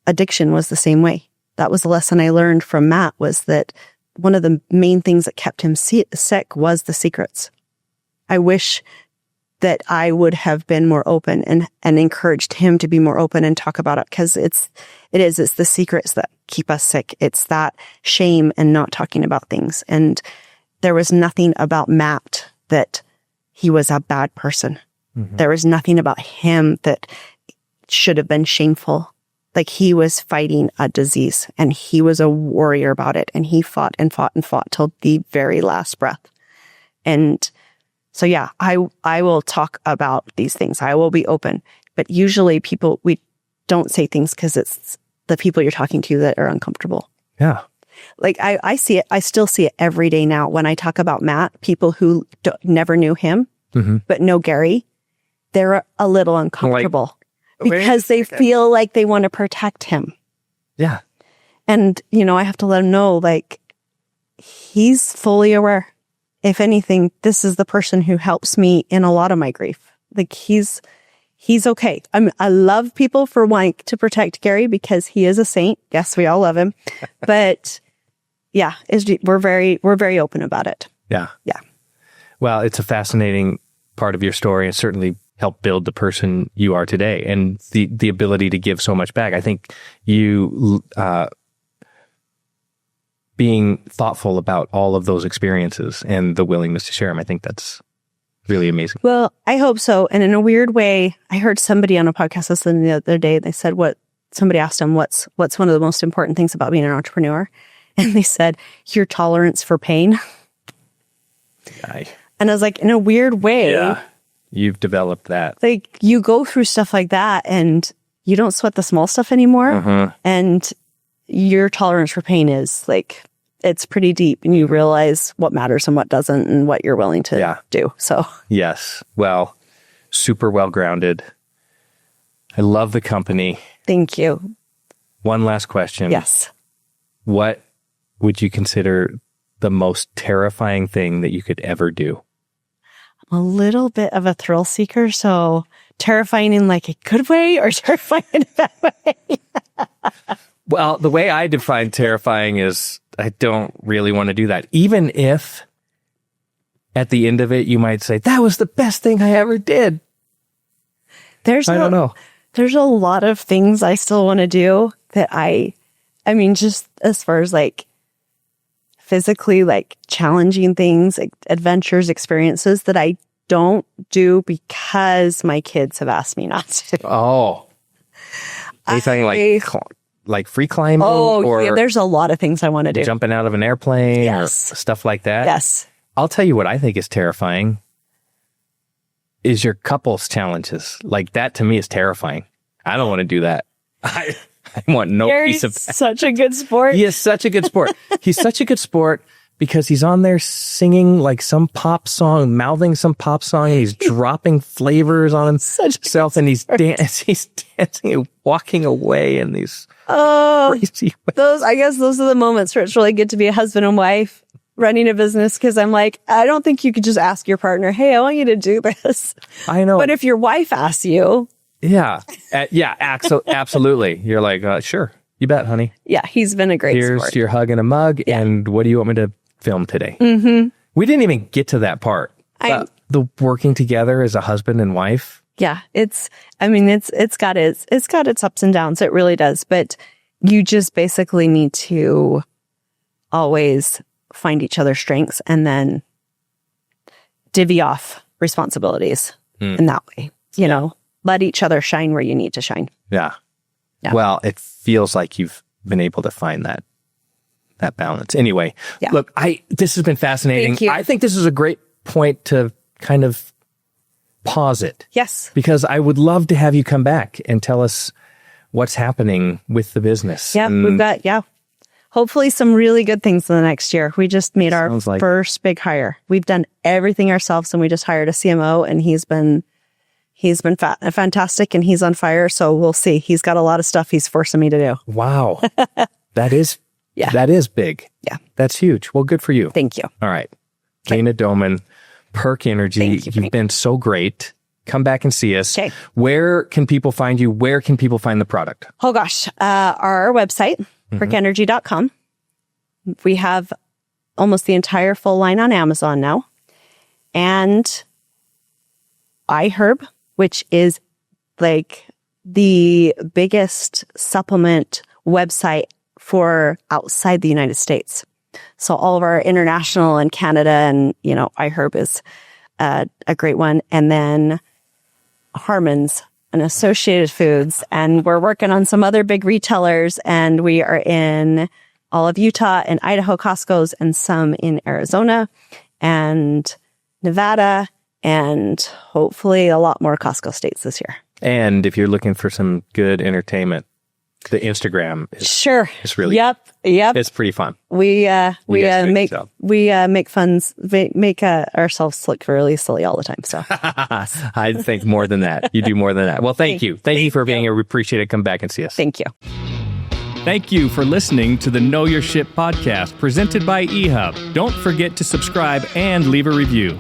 addiction was the same way. That was the lesson I learned from Matt, was that one of the main things that kept him sick was the secrets. I wish that I would have been more open and encouraged him to be more open and talk about it, because it's the secrets that keep us sick. It's that shame and not talking about things. And there was nothing about Matt that he was a bad person. Mm-hmm. There was nothing about him that should have been shameful. Like, he was fighting a disease and he was a warrior about it. And he fought and fought and fought till the very last breath. And so, yeah, I will talk about these things. I will be open. But usually we don't say things because it's the people you're talking to that are uncomfortable. Yeah. Like I see it. I still see it every day now when I talk about Matt. People who never knew him, mm-hmm. but know Gary, they're a little uncomfortable because they feel like they want to protect him. Yeah. And, I have to let him know, like, he's fully aware. If anything, this is the person who helps me in a lot of my grief. Like, he's okay. I love people for wanting to protect Gary because he is a saint. Yes, we all love him. But yeah, we're very open about it. Yeah. Yeah. Well, it's a fascinating part of your story, and certainly helped build the person you are today, and the ability to give so much back. I think you being thoughtful about all of those experiences and the willingness to share them, I think that's really amazing. Well, I hope so. And in a weird way, I heard somebody on a podcast listening the other day, they said somebody asked them, what's one of the most important things about being an entrepreneur? And they said, your tolerance for pain. And I was like, in a weird way. Yeah, you've developed that. Like, you go through stuff like that and you don't sweat the small stuff anymore. Uh-huh. And your tolerance for pain is like, it's pretty deep, and you realize what matters and what doesn't and what you're willing to do. So, yes. Well, super well grounded. I love the company. Thank you. One last question. Yes. What would you consider the most terrifying thing that you could ever do? I'm a little bit of a thrill seeker, so terrifying in like a good way or terrifying in a bad way? Well, the way I define terrifying is I don't really want to do that. Even if at the end of it, you might say, that was the best thing I ever did. I don't know. There's a lot of things I still want to do that I mean, just as far as like physically, like challenging things, like adventures, experiences that I don't do because my kids have asked me not to. Oh. Anything like free climbing? Or yeah, there's a lot of things I want to do. Jumping out of an airplane or stuff like that? Yes. I'll tell you what I think is terrifying is your couples challenges. Like, that to me is terrifying. I don't want to do that. I want no piece of that. Such a good sport. He is such a good sport. He's such a good sport because he's on there singing like some pop song, mouthing some pop song, and he's dropping flavors on himself, and he's dancing and walking away in these crazy ways. I guess those are the moments where it's really good to be a husband and wife. running a business because I'm like, I don't think you could just ask your partner, hey, I want you to do this. I know. But if your wife asks you. Yeah. Absolutely. You're like, sure. You bet, honey. Yeah. He's been a great Here's sport. your hug and a mug. Yeah. And what do you want me to film today? Mm-hmm. We didn't even get to that part. The working together as a husband and wife. Yeah. It's got its ups and downs. It really does. But you just basically need to always find each other's strengths and then divvy off responsibilities in that way. You know, let each other shine where you need to shine. Yeah. Well, it feels like you've been able to find that balance. Anyway, look, this has been fascinating. Thank you. I think this is a great point to kind of pause it. Yes. Because I would love to have you come back and tell us what's happening with the business. Yeah, we've got, hopefully some really good things in the next year. We just made our first big hire. We've done everything ourselves and we just hired a CMO and he's been fantastic and he's on fire. So we'll see. He's got a lot of stuff he's forcing me to do. Wow. That is big. Yeah. That's huge. Well, good for you. Thank you. All right. Rena Doman, Perk Energy. Thank you, You've been so great. Come back and see us. Okay. Where can people find you? Where can people find the product? Oh gosh. Our website, perkenergy.com. We have almost the entire full line on Amazon now. And iHerb, which is like the biggest supplement website for outside the United States. So all of our international and Canada and, iHerb is a great one. And then Harmon's and Associated Foods. And we're working on some other big retailers and we are in all of Utah and Idaho Costco's and some in Arizona and Nevada and hopefully a lot more Costco states this year. And if you're looking for some good entertainment, the Instagram is really Yep. It's pretty fun. We make ourselves look really silly all the time. So I think more than that. You do more than that. Well, thank you. Thank you for being here. We appreciate it. Come back and see us. Thank you. Thank you for listening to the Know Your Ship podcast presented by eHub. Don't forget to subscribe and leave a review.